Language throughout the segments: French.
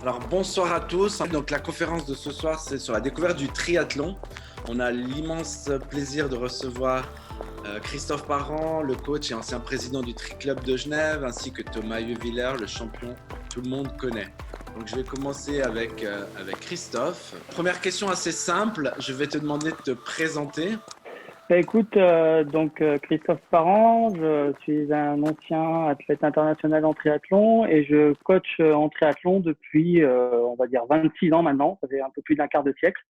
Alors bonsoir à tous. Donc la conférence de ce soir, c'est sur la découverte du triathlon. On a l'immense plaisir de recevoir Christophe Parent, le coach et ancien président du Tri Club de Genève, ainsi que Thomas Heuwiller, le champion que tout le monde connaît. Donc je vais commencer avec Christophe. Première question assez simple, je vais te demander de te présenter. Écoute, Christophe Parent, je suis un ancien athlète international en triathlon et je coach en triathlon depuis, on va dire, 26 ans maintenant. Ça fait un peu plus d'un quart de siècle.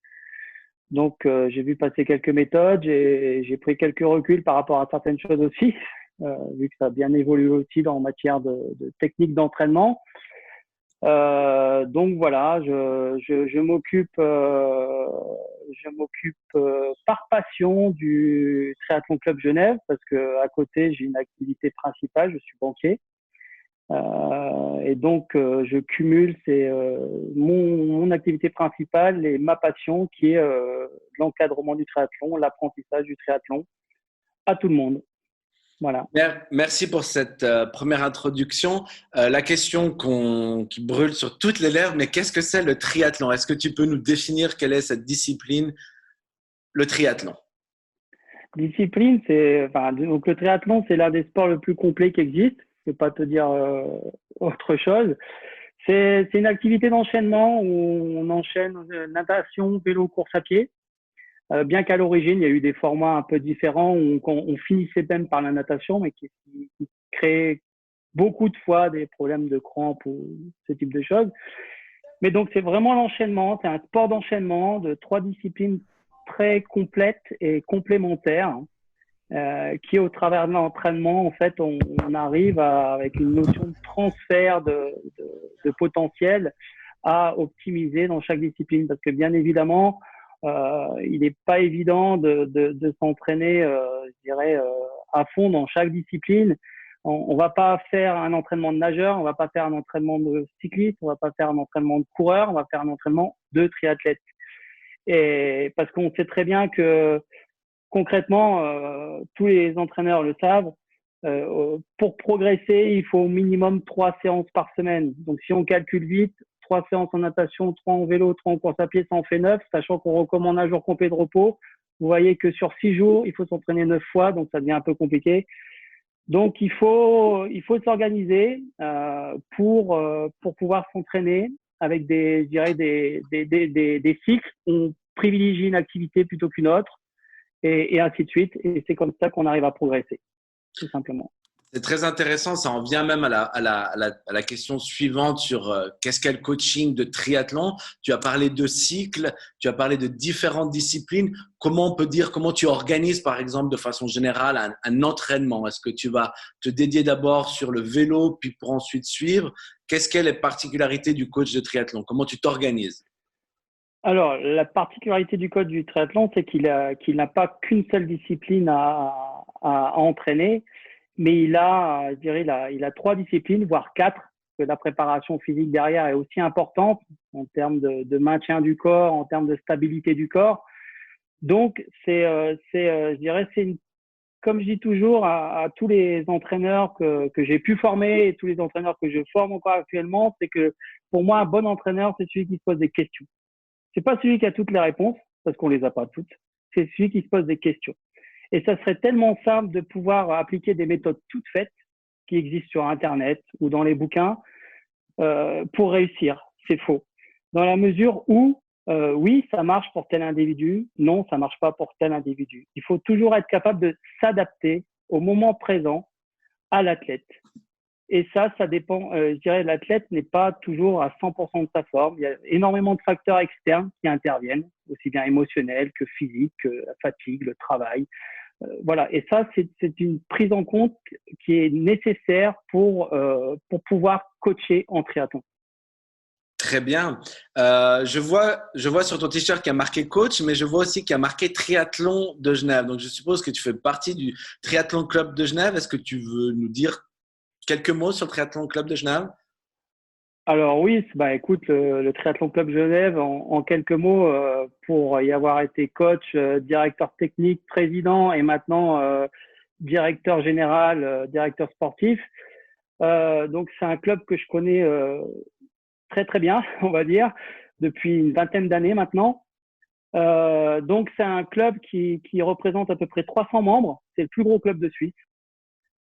Donc, j'ai vu passer quelques méthodes, j'ai pris quelques reculs par rapport à certaines choses aussi, vu que ça a bien évolué aussi en matière de technique d'entraînement. Donc voilà, je m'occupe par passion du Triathlon Club Genève parce que à côté j'ai une activité principale, je suis banquier et donc je cumule mon activité principale et ma passion qui est l'encadrement du triathlon, l'apprentissage du triathlon à tout le monde. Voilà. Merci pour cette première introduction. La question qui brûle sur toutes les lèvres, mais qu'est-ce que c'est le triathlon? Est-ce que tu peux nous définir quelle est cette discipline, le triathlon? Discipline, donc le triathlon, c'est l'un des sports le plus complet qui existe. Je ne vais pas te dire autre chose. C'est une activité d'enchaînement où on enchaîne natation, vélo, course à pied. Bien qu'à l'origine, il y a eu des formats un peu différents où on finissait même par la natation, mais qui créait beaucoup de fois des problèmes de crampes ou ce type de choses. Mais donc, c'est vraiment l'enchaînement. C'est un sport d'enchaînement de 3 disciplines très complètes et complémentaires qui, au travers de l'entraînement, en fait, on arrive avec une notion de transfert de potentiel à optimiser dans chaque discipline. Parce que, bien évidemment, il n'est pas évident de s'entraîner, je dirais, à fond dans chaque discipline. On va pas faire un entraînement de nageur, on va pas faire un entraînement de cycliste, on va pas faire un entraînement de coureur, on va faire un entraînement de triathlète. Et parce qu'on sait très bien que concrètement, tous les entraîneurs le savent, pour progresser, il faut au minimum 3 séances par semaine. Donc si on calcule vite, 3 séances en natation, 3 en vélo, 3 en course à pied, ça en fait 9, sachant qu'on recommande un jour complet de repos. Vous voyez que sur 6 jours, il faut s'entraîner 9 fois, donc ça devient un peu compliqué. Donc il faut s'organiser pour pouvoir s'entraîner avec je dirais des cycles. On privilégie une activité plutôt qu'une autre et ainsi de suite. Et c'est comme ça qu'on arrive à progresser, tout simplement. C'est très intéressant, ça en vient même à la question suivante sur qu'est-ce qu'est le coaching de triathlon. Tu as parlé de cycles, tu as parlé de différentes disciplines. Comment on peut dire, comment tu organises par exemple de façon générale un entraînement? Est-ce que tu vas te dédier d'abord sur le vélo, puis pour ensuite suivre? Qu'est-ce qu'est les particularités du coach de triathlon? Comment tu t'organises? Alors, la particularité du coach du triathlon, c'est qu'il n'a pas qu'une seule discipline à entraîner, mais je dirais, il a 3 disciplines, voire 4, que la préparation physique derrière est aussi importante en termes de maintien du corps, en termes de stabilité du corps. Donc, je dirais, comme je dis toujours à tous les entraîneurs que j'ai pu former et tous les entraîneurs que je forme encore actuellement, c'est que pour moi, un bon entraîneur, c'est celui qui se pose des questions. C'est pas celui qui a toutes les réponses, parce qu'on les a pas toutes. C'est celui qui se pose des questions. Et ça serait tellement simple de pouvoir appliquer des méthodes toutes faites qui existent sur Internet ou dans les bouquins pour réussir. C'est faux. Dans la mesure où, oui, ça marche pour tel individu, non, ça marche pas pour tel individu. Il faut toujours être capable de s'adapter au moment présent à l'athlète. Et ça dépend. Je dirais, l'athlète n'est pas toujours à 100% de sa forme. Il y a énormément de facteurs externes qui interviennent, aussi bien émotionnels que physiques, que la fatigue, le travail. Voilà. Et ça, c'est une prise en compte qui est nécessaire pour pouvoir coacher en triathlon. Très bien. Je vois sur ton t-shirt qu'il y a marqué coach, mais je vois aussi qu'il y a marqué triathlon de Genève. Donc, je suppose que tu fais partie du triathlon club de Genève. Est-ce que tu veux nous dire quelques mots sur le triathlon club de Genève? Alors oui, bah écoute, le Triathlon Club Genève, en quelques mots, pour y avoir été coach, directeur technique, président et maintenant directeur général, directeur sportif. Donc c'est un club que je connais très très bien, on va dire, depuis une vingtaine d'années maintenant. Donc c'est un club qui représente à peu près 300 membres. C'est le plus gros club de Suisse.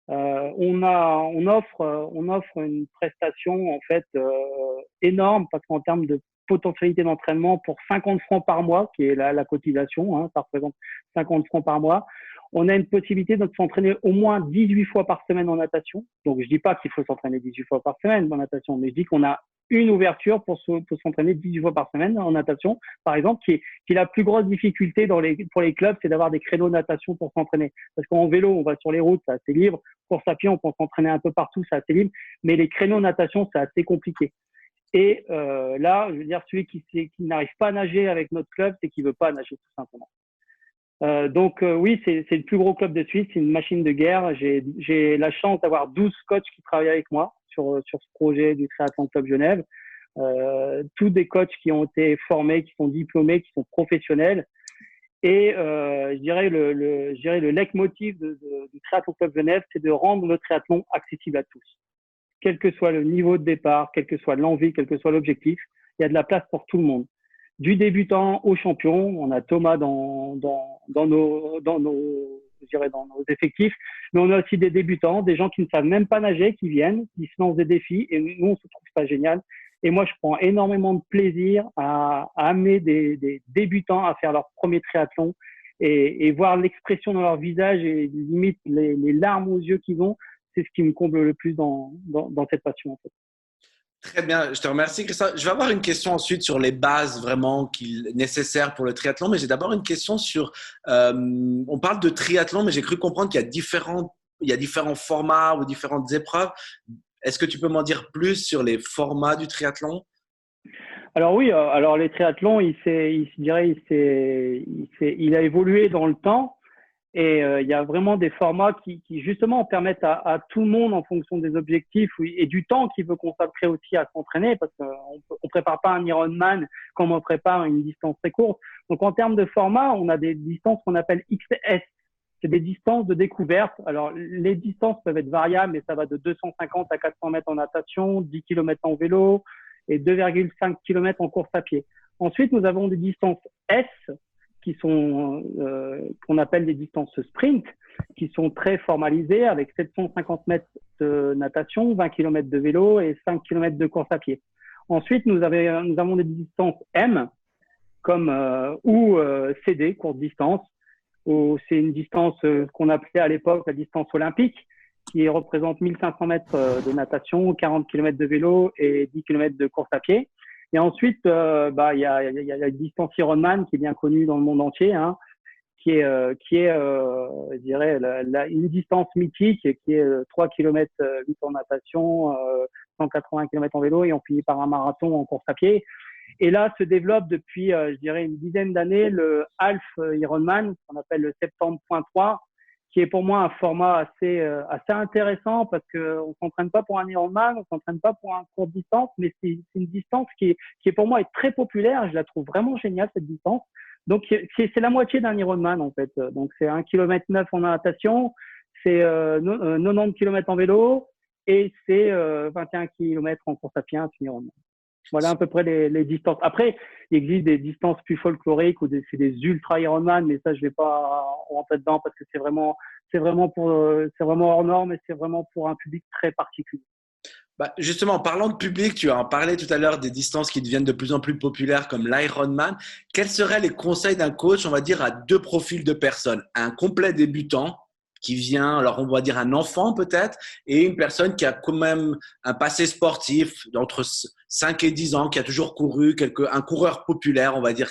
On offre une prestation en fait énorme parce qu'en termes de potentialité d'entraînement pour 50 francs par mois, qui est la cotisation, hein, ça représente 50 francs par mois. On a une possibilité de s'entraîner au moins 18 fois par semaine en natation. Donc je dis pas qu'il faut s'entraîner 18 fois par semaine en natation, mais je dis qu'on a une ouverture pour s'entraîner 18 fois par semaine en natation, par exemple, qui est la plus grosse difficulté pour les clubs, c'est d'avoir des créneaux de natation pour s'entraîner. Parce qu'en vélo, on va sur les routes, c'est assez libre. Course à pied, on peut s'entraîner un peu partout, c'est assez libre. Mais les créneaux de natation, c'est assez compliqué. Et là, je veux dire, celui qui n'arrive pas à nager avec notre club, c'est qu'il veut pas nager tout simplement. Donc oui, c'est le plus gros club de Suisse, c'est une machine de guerre. J'ai la chance d'avoir 12 coachs qui travaillent avec moi sur ce projet du Triathlon Club Genève. Tous des coachs qui ont été formés, qui sont diplômés, qui sont professionnels. Et je dirais le leitmotiv du Triathlon Club Genève, c'est de rendre le triathlon accessible à tous. Quel que soit le niveau de départ, quelle que soit l'envie, quel que soit l'objectif, il y a de la place pour tout le monde. Du débutant au champion, on a Thomas dans nos effectifs, mais on a aussi des débutants, des gens qui ne savent même pas nager, qui viennent, qui se lancent des défis, et nous, on se trouve ça génial. Et moi, je prends énormément de plaisir à amener des débutants à faire leur premier triathlon et voir l'expression dans leur visage et limite les larmes aux yeux qu'ils ont, c'est ce qui me comble le plus dans cette passion, en fait. Très bien, je te remercie, Christophe. Je vais avoir une question ensuite sur les bases vraiment nécessaires pour le triathlon, mais j'ai d'abord une question sur. On parle de triathlon, mais j'ai cru comprendre qu'il y a différents formats ou différentes épreuves. Est-ce que tu peux m'en dire plus sur les formats du triathlon? Alors oui, alors les triathlons, il a évolué dans le temps. Et il y a vraiment des formats qui justement permettent à tout le monde, en fonction des objectifs et du temps qu'il veut consacrer aussi à s'entraîner, parce qu'on prépare pas un Ironman comme on prépare une distance très courte. Donc en termes de format, on a des distances qu'on appelle XS. C'est des distances de découverte. Alors les distances peuvent être variables, mais ça va de 250 à 400 mètres en natation, 10 km en vélo et 2,5 km en course à pied. Ensuite, nous avons des distances S, qui sont qu'on appelle des distances sprint, qui sont très formalisées avec 750 mètres de natation, 20 km de vélo et 5 km de course à pied. Ensuite, nous avons des distances M, comme ou CD, courte distance, où c'est une distance qu'on appelait à l'époque la distance olympique, qui représente 1500 mètres de natation, 40 km de vélo et 10 km de course à pied. Et ensuite, il y a la distance Ironman qui est bien connue dans le monde entier, hein, qui est je dirais, une distance mythique qui est 3 km 8 en natation, 180 km en vélo et on finit par un marathon en course à pied. Et là, se développe depuis, je dirais, une dizaine d'années le Half Ironman, qu'on appelle le 70.3, qui est pour moi un format assez intéressant parce que on s'entraîne pas pour un Ironman, on s'entraîne pas pour un courte distance, mais c'est une distance qui est pour moi est très populaire. Je la trouve vraiment géniale, cette distance. Donc c'est la moitié d'un Ironman en fait. Donc c'est 1,9 km en natation, c'est 90 km en vélo et c'est 21 km en course à pied, un Ironman. Voilà à peu près les distances. Après, il existe des distances plus folkloriques ou c'est des ultra Ironman, mais ça, je vais pas rentrer dedans parce que c'est vraiment hors norme et c'est vraiment pour un public très particulier. Bah, justement, en parlant de public, tu as parlé tout à l'heure des distances qui deviennent de plus en plus populaires comme l'Ironman. Quels seraient les conseils d'un coach, on va dire, à deux profils de personnes? Un complet débutant qui vient, alors on va dire un enfant peut-être, et une personne qui a quand même un passé sportif d'entre 5 et 10 ans, qui a toujours couru, un coureur populaire, on va dire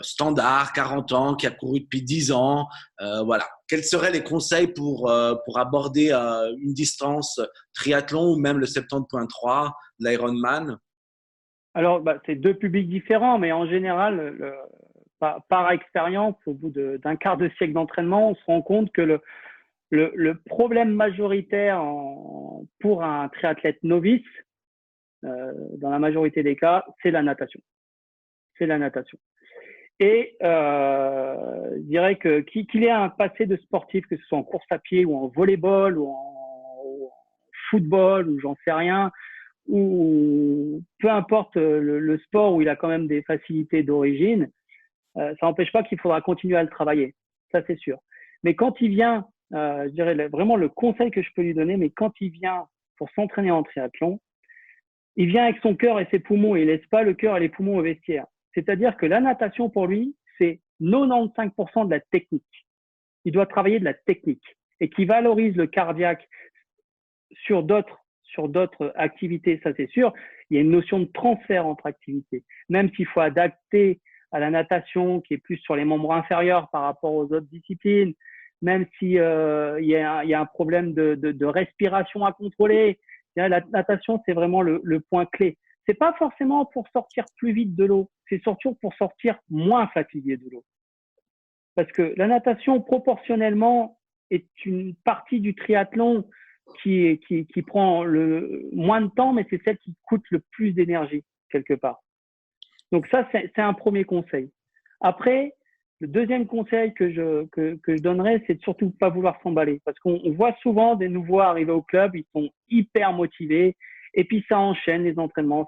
standard, 40 ans, qui a couru depuis 10 ans. Voilà. Quels seraient les conseils pour aborder une distance triathlon ou même le 70.3, l'Ironman? Alors, c'est deux publics différents, mais en général, par expérience, au bout d'un quart de siècle d'entraînement, on se rend compte que le problème majoritaire pour un triathlète novice, dans la majorité des cas, c'est la natation. C'est la natation. Et je dirais qu'il ait un passé de sportif, que ce soit en course à pied ou en volleyball ou en football ou j'en sais rien, ou peu importe le sport où il a quand même des facilités d'origine, ça n'empêche pas qu'il faudra continuer à le travailler. Ça, c'est sûr. Mais quand il vient, je dirais vraiment le conseil que je peux lui donner, mais quand il vient pour s'entraîner en triathlon, il vient avec son cœur et ses poumons et il laisse pas le cœur et les poumons au vestiaire. C'est-à-dire que la natation, pour lui, c'est 95% de la technique. Il doit travailler de la technique et qui valorise le cardiaque sur d'autres activités, ça c'est sûr. Il y a une notion de transfert entre activités. Même s'il faut adapter à la natation qui est plus sur les membres inférieurs par rapport aux autres disciplines, même si il y a un problème de respiration à contrôler. La natation, c'est vraiment le point clé. C'est pas forcément pour sortir plus vite de l'eau, c'est surtout pour sortir moins fatigué de l'eau. Parce que la natation, proportionnellement, est une partie du triathlon qui prend le moins de temps, mais c'est celle qui coûte le plus d'énergie, quelque part. Donc ça, c'est un premier conseil. Après, le deuxième conseil que je donnerais, c'est de surtout pas vouloir s'emballer. Parce qu'on voit souvent des nouveaux arriver au club, ils sont hyper motivés, et puis ça enchaîne les entraînements,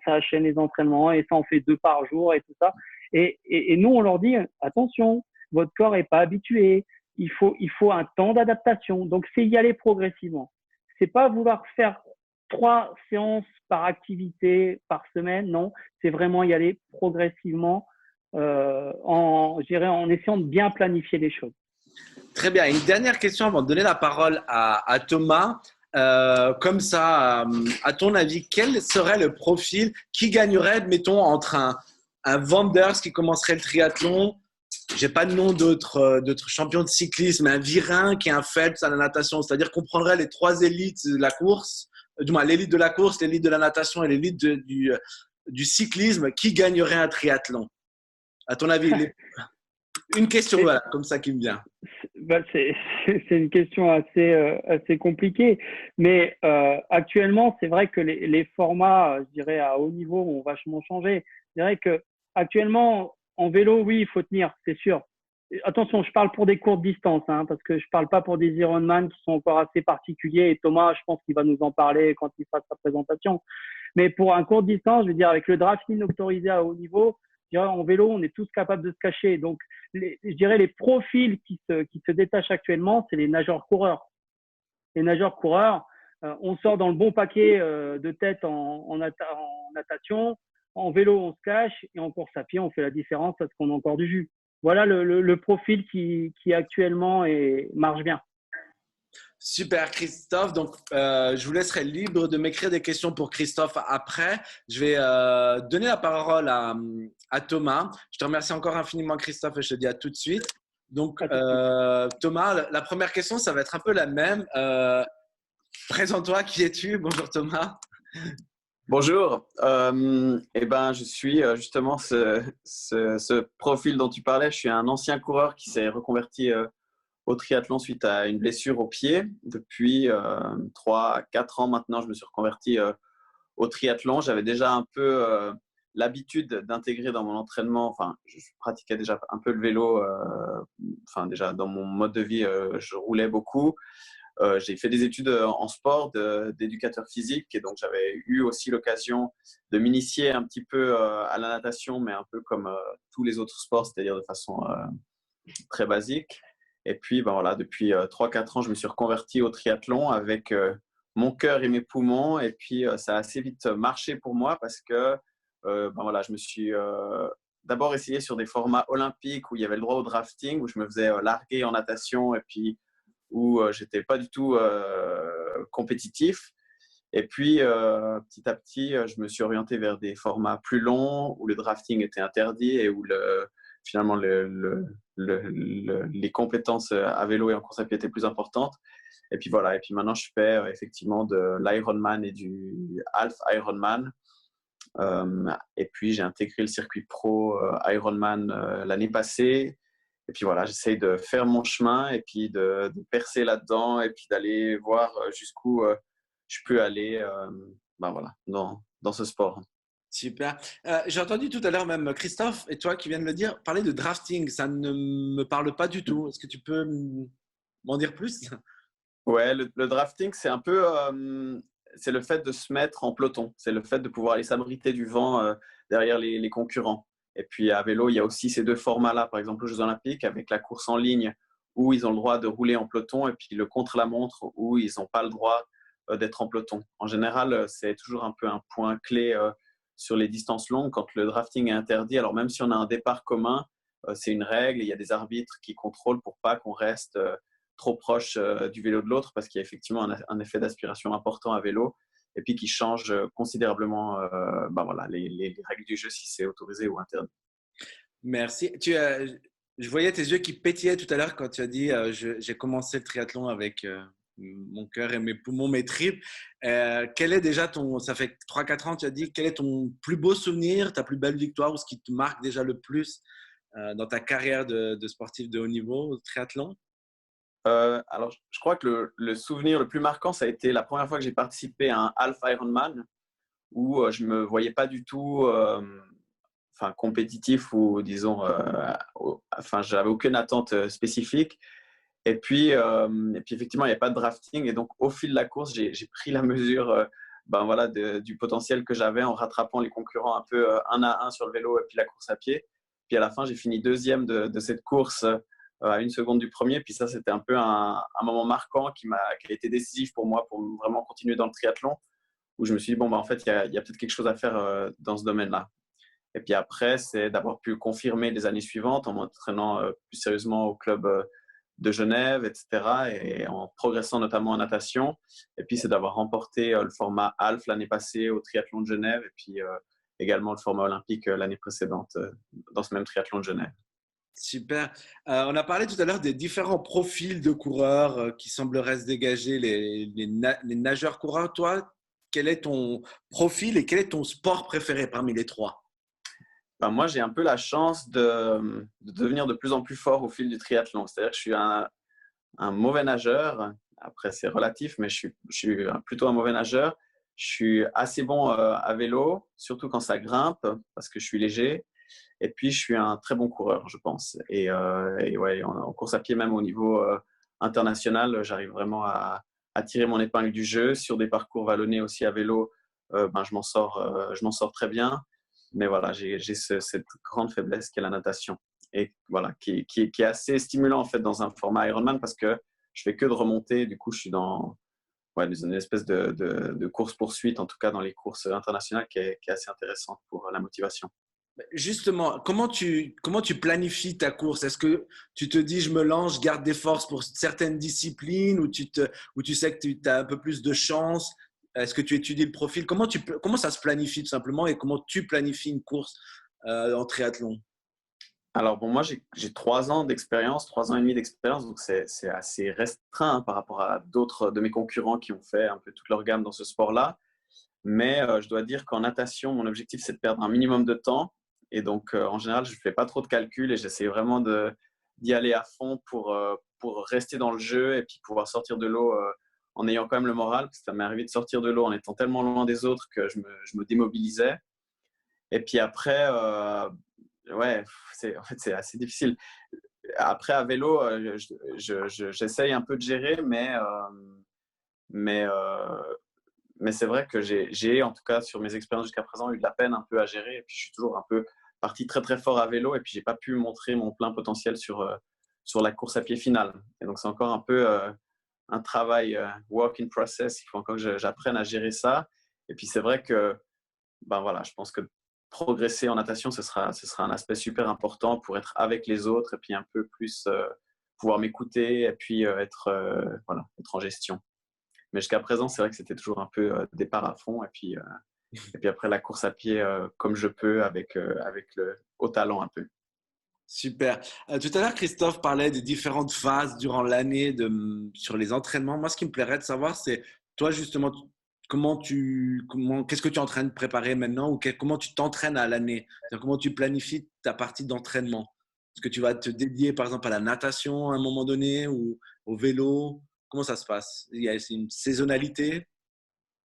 et ça en fait 2 par jour et tout ça. Et nous, on leur dit, attention, votre corps est pas habitué, il faut un temps d'adaptation. Donc, c'est y aller progressivement. C'est pas vouloir faire 3 séances par activité par semaine, non. C'est vraiment y aller progressivement en essayant de bien planifier les choses. Très bien. Une dernière question avant de donner la parole à Thomas. Comme ça, à ton avis, quel serait le profil qui gagnerait, mettons, entre un Wanders qui commencerait le triathlon, j'ai pas de nom d'autres champions de cyclisme, un Virin qui est un Phelps à la natation, c'est-à-dire qu'on prendrait les 3 élites de la course, du moins l'élite de la course, l'élite de la natation et l'élite du cyclisme, qui gagnerait un triathlon? À ton avis, une question voilà, comme ça qui me vient. C'est une question assez compliquée, mais actuellement, c'est vrai que les formats, je dirais, à haut niveau ont vachement changé. Je dirais que actuellement, en vélo, oui, il faut tenir, c'est sûr. Attention, je parle pour des courtes distances, hein, parce que je parle pas pour des Ironman qui sont encore assez particuliers. Et Thomas, je pense qu'il va nous en parler quand il fera sa présentation. Mais pour un court distance, je veux dire, avec le drafting autorisé à haut niveau, je dirais, en vélo, on est tous capables de se cacher. Donc, je dirais les profils qui se détachent actuellement, c'est les nageurs-coureurs. Les nageurs-coureurs, on sort dans le bon paquet de tête en natation. En vélo, on se cache et en course à pied, on fait la différence parce qu'on a encore du jus. Voilà le profil qui actuellement marche bien. Super, Christophe. Donc, je vous laisserai libre de m'écrire des questions pour Christophe après. Je vais donner la parole à Thomas. Je te remercie encore infiniment, Christophe, et je te dis à tout de suite. Donc, Thomas, la première question, ça va être un peu la même. Présente-toi, qui es-tu? Bonjour, Thomas. Bonjour, je suis justement ce profil dont tu parlais. Je suis un ancien coureur qui s'est reconverti au triathlon suite à une blessure au pied. Depuis 3 à 4 ans maintenant, je me suis reconverti au triathlon. J'avais déjà un peu l'habitude d'intégrer dans mon entraînement, enfin, je pratiquais déjà un peu le vélo, déjà dans mon mode de vie, je roulais beaucoup. J'ai fait des études en sport d'éducateur physique et donc j'avais eu aussi l'occasion de m'initier un petit peu à la natation, mais un peu comme tous les autres sports, c'est-à-dire de façon très basique. Et puis voilà, depuis 3-4 ans, je me suis reconverti au triathlon avec mon cœur et mes poumons. Et puis ça a assez vite marché pour moi parce que je me suis d'abord essayé sur des formats olympiques où il y avait le droit au drafting, où je me faisais larguer en natation et puis où j'étais pas du tout compétitif. Et puis, petit à petit, je me suis orienté vers des formats plus longs où le drafting était interdit et où finalement les compétences à vélo et en course à pied étaient plus importantes. Et puis voilà. Et puis maintenant, je fais effectivement de l'Ironman et du Half Ironman. Et puis, j'ai intégré le circuit pro Ironman l'année passée. Et puis voilà, j'essaye de faire mon chemin et puis de percer là-dedans et puis d'aller voir jusqu'où je peux aller dans ce sport. Super. J'ai entendu tout à l'heure même Christophe et toi qui viens de le dire, parler de drafting. Ça ne me parle pas du tout. Est-ce que tu peux m'en dire plus? Ouais, le drafting, c'est un peu… c'est le fait de se mettre en peloton. C'est le fait de pouvoir aller s'abriter du vent derrière les concurrents. Et puis à vélo, il y a aussi ces deux formats-là, par exemple aux Jeux Olympiques, avec la course en ligne où ils ont le droit de rouler en peloton et puis le contre-la-montre où ils n'ont pas le droit d'être en peloton. En général, c'est toujours un peu un point clé sur les distances longues quand le drafting est interdit. Alors même si on a un départ commun, c'est une règle. Il y a des arbitres qui contrôlent pour pas qu'on reste trop proche du vélo de l'autre parce qu'il y a effectivement un effet d'aspiration important à vélo et puis qui change considérablement voilà, les règles du jeu si c'est autorisé ou interdit. Merci. Je voyais tes yeux qui pétillaient tout à l'heure quand tu as dit j'ai commencé le triathlon avec mon cœur et mes poumons, mes tripes. Quel est déjà ça fait 3-4 ans, tu as dit, quel est ton plus beau souvenir, ta plus belle victoire ou ce qui te marque déjà le plus dans ta carrière de sportif de haut niveau au triathlon? Alors, je crois que le souvenir le plus marquant, ça a été la première fois que j'ai participé à un half Ironman où je me voyais pas du tout compétitif ou disons, j'avais aucune attente spécifique. Et puis effectivement, il n'y a pas de drafting. Et donc, au fil de la course, j'ai pris la mesure voilà, du potentiel que j'avais en rattrapant les concurrents un peu un à un sur le vélo et puis la course à pied. Puis à la fin, j'ai fini deuxième de cette course à 1 seconde du premier. Puis ça, c'était un peu un moment marquant qui a été décisif pour moi pour vraiment continuer dans le triathlon, où je me suis dit, bon, en fait, il y a peut-être quelque chose à faire dans ce domaine-là. Et puis après, c'est d'avoir pu confirmer les années suivantes en m'entraînant plus sérieusement au club de Genève, etc. et en progressant notamment en natation. Et puis, c'est d'avoir remporté le format half l'année passée au triathlon de Genève et puis également le format olympique l'année précédente dans ce même triathlon de Genève. Super. On a parlé tout à l'heure des différents profils de coureurs qui sembleraient se dégager, les nageurs-coureurs. Toi, quel est ton profil et quel est ton sport préféré parmi les trois? Moi, j'ai un peu la chance de devenir de plus en plus fort au fil du triathlon. C'est-à-dire que je suis un mauvais nageur. Après, c'est relatif, mais je suis plutôt un mauvais nageur. Je suis assez bon à vélo, surtout quand ça grimpe, parce que je suis léger. Et puis, je suis un très bon coureur, je pense. Et ouais, en course à pied, même au niveau international, j'arrive vraiment à tirer mon épingle du jeu. Sur des parcours vallonnés aussi à vélo, je m'en sors très bien. Mais voilà, j'ai cette grande faiblesse qu'est la natation. Et voilà, qui est assez stimulant en fait dans un format Ironman parce que je fais que de remonter. Du coup, je suis dans une espèce de course-poursuite, en tout cas dans les courses internationales, qui est assez intéressante pour la motivation. Justement, comment tu planifies ta course? Est-ce que tu te dis, je me lance, je garde des forces pour certaines disciplines ou tu sais que tu as un peu plus de chance? Est-ce que tu étudies le profil? Comment ça se planifie tout simplement et comment tu planifies une course en triathlon? Alors bon, moi j'ai 3 ans d'expérience, 3 ans et demi d'expérience, donc c'est assez restreint par rapport à d'autres de mes concurrents qui ont fait un peu toute leur gamme dans ce sport-là. Mais je dois dire qu'en natation, mon objectif c'est de perdre un minimum de temps. Et donc en général, je ne fais pas trop de calculs et j'essaie vraiment d'y aller à fond pour rester dans le jeu et puis pouvoir sortir de l'eau en ayant quand même le moral. Parce que ça m'est arrivé de sortir de l'eau en étant tellement loin des autres que je me démobilisais. Et puis après, ouais, en fait, c'est assez difficile. Après, à vélo, j'essaye un peu de gérer, mais c'est vrai que j'ai, en tout cas, sur mes expériences jusqu'à présent, eu de la peine un peu à gérer. Et puis, je suis toujours un peu parti très, très fort à vélo. Et puis, je n'ai pas pu montrer mon plein potentiel sur la course à pied finale. Et donc, c'est encore un peu un travail work in process. Il faut encore que j'apprenne à gérer ça. Et puis, c'est vrai que voilà, je pense que progresser en natation, ce sera un aspect super important pour être avec les autres et puis un peu plus pouvoir m'écouter et puis être en gestion. Mais jusqu'à présent, c'est vrai que c'était toujours un peu départ à fond et puis après la course à pied comme je peux avec le haut talent un peu. Super. Tout à l'heure, Christophe parlait des différentes phases durant l'année sur les entraînements. Moi, ce qui me plairait de savoir, c'est toi, justement, qu'est-ce que tu es en train de préparer maintenant ou comment tu t'entraînes à l'année? Comment tu planifies ta partie d'entraînement? Est-ce que tu vas te dédier, par exemple, à la natation à un moment donné ou au vélo? Comment ça se passe? C'est une saisonnalité?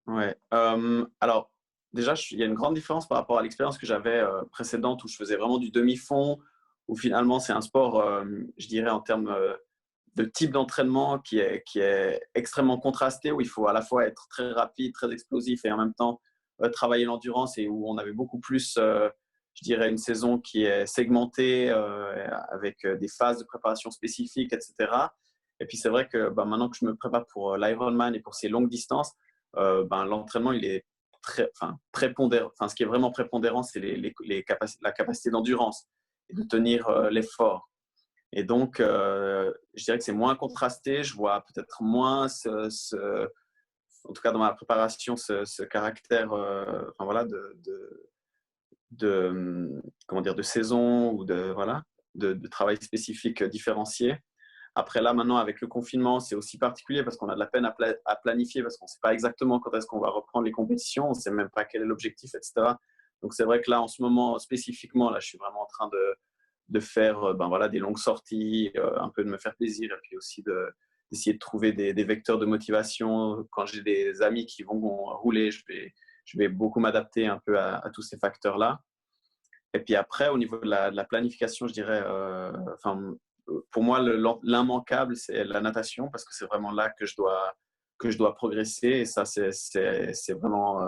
Ouais. Alors, déjà, il y a une grande différence par rapport à l'expérience que j'avais précédente où je faisais vraiment du demi-fond, où finalement, c'est un sport, je dirais, en termes type d'entraînement qui est extrêmement contrasté, où il faut à la fois être très rapide, très explosif et en même temps travailler l'endurance, et où on avait beaucoup plus, je dirais, une saison qui est segmentée avec des phases de préparation spécifiques, etc. Et puis c'est vrai que maintenant que je me prépare pour l'Ironman et pour ces longues distances, l'entraînement il est prépondérant. Enfin, ce qui est vraiment prépondérant, c'est la capacité d'endurance et de tenir l'effort. Et donc, je dirais que c'est moins contrasté. Je vois peut-être moins, en tout cas dans ma préparation, ce caractère comment dire, de saison ou de travail spécifique différencié. Après là, maintenant, avec le confinement, c'est aussi particulier parce qu'on a de la peine à planifier, parce qu'on ne sait pas exactement quand est-ce qu'on va reprendre les compétitions, on ne sait même pas quel est l'objectif, etc. Donc c'est vrai que là, en ce moment, spécifiquement, là, je suis vraiment en train de faire des longues sorties, un peu de me faire plaisir, et puis aussi d'essayer de trouver des vecteurs de motivation. Quand j'ai des amis qui vont rouler, je vais beaucoup m'adapter un peu à tous ces facteurs-là. Et puis après, au niveau de la planification, je dirais, pour moi, l'immanquable, c'est la natation, parce que c'est vraiment là que je dois progresser. Et ça, c'est vraiment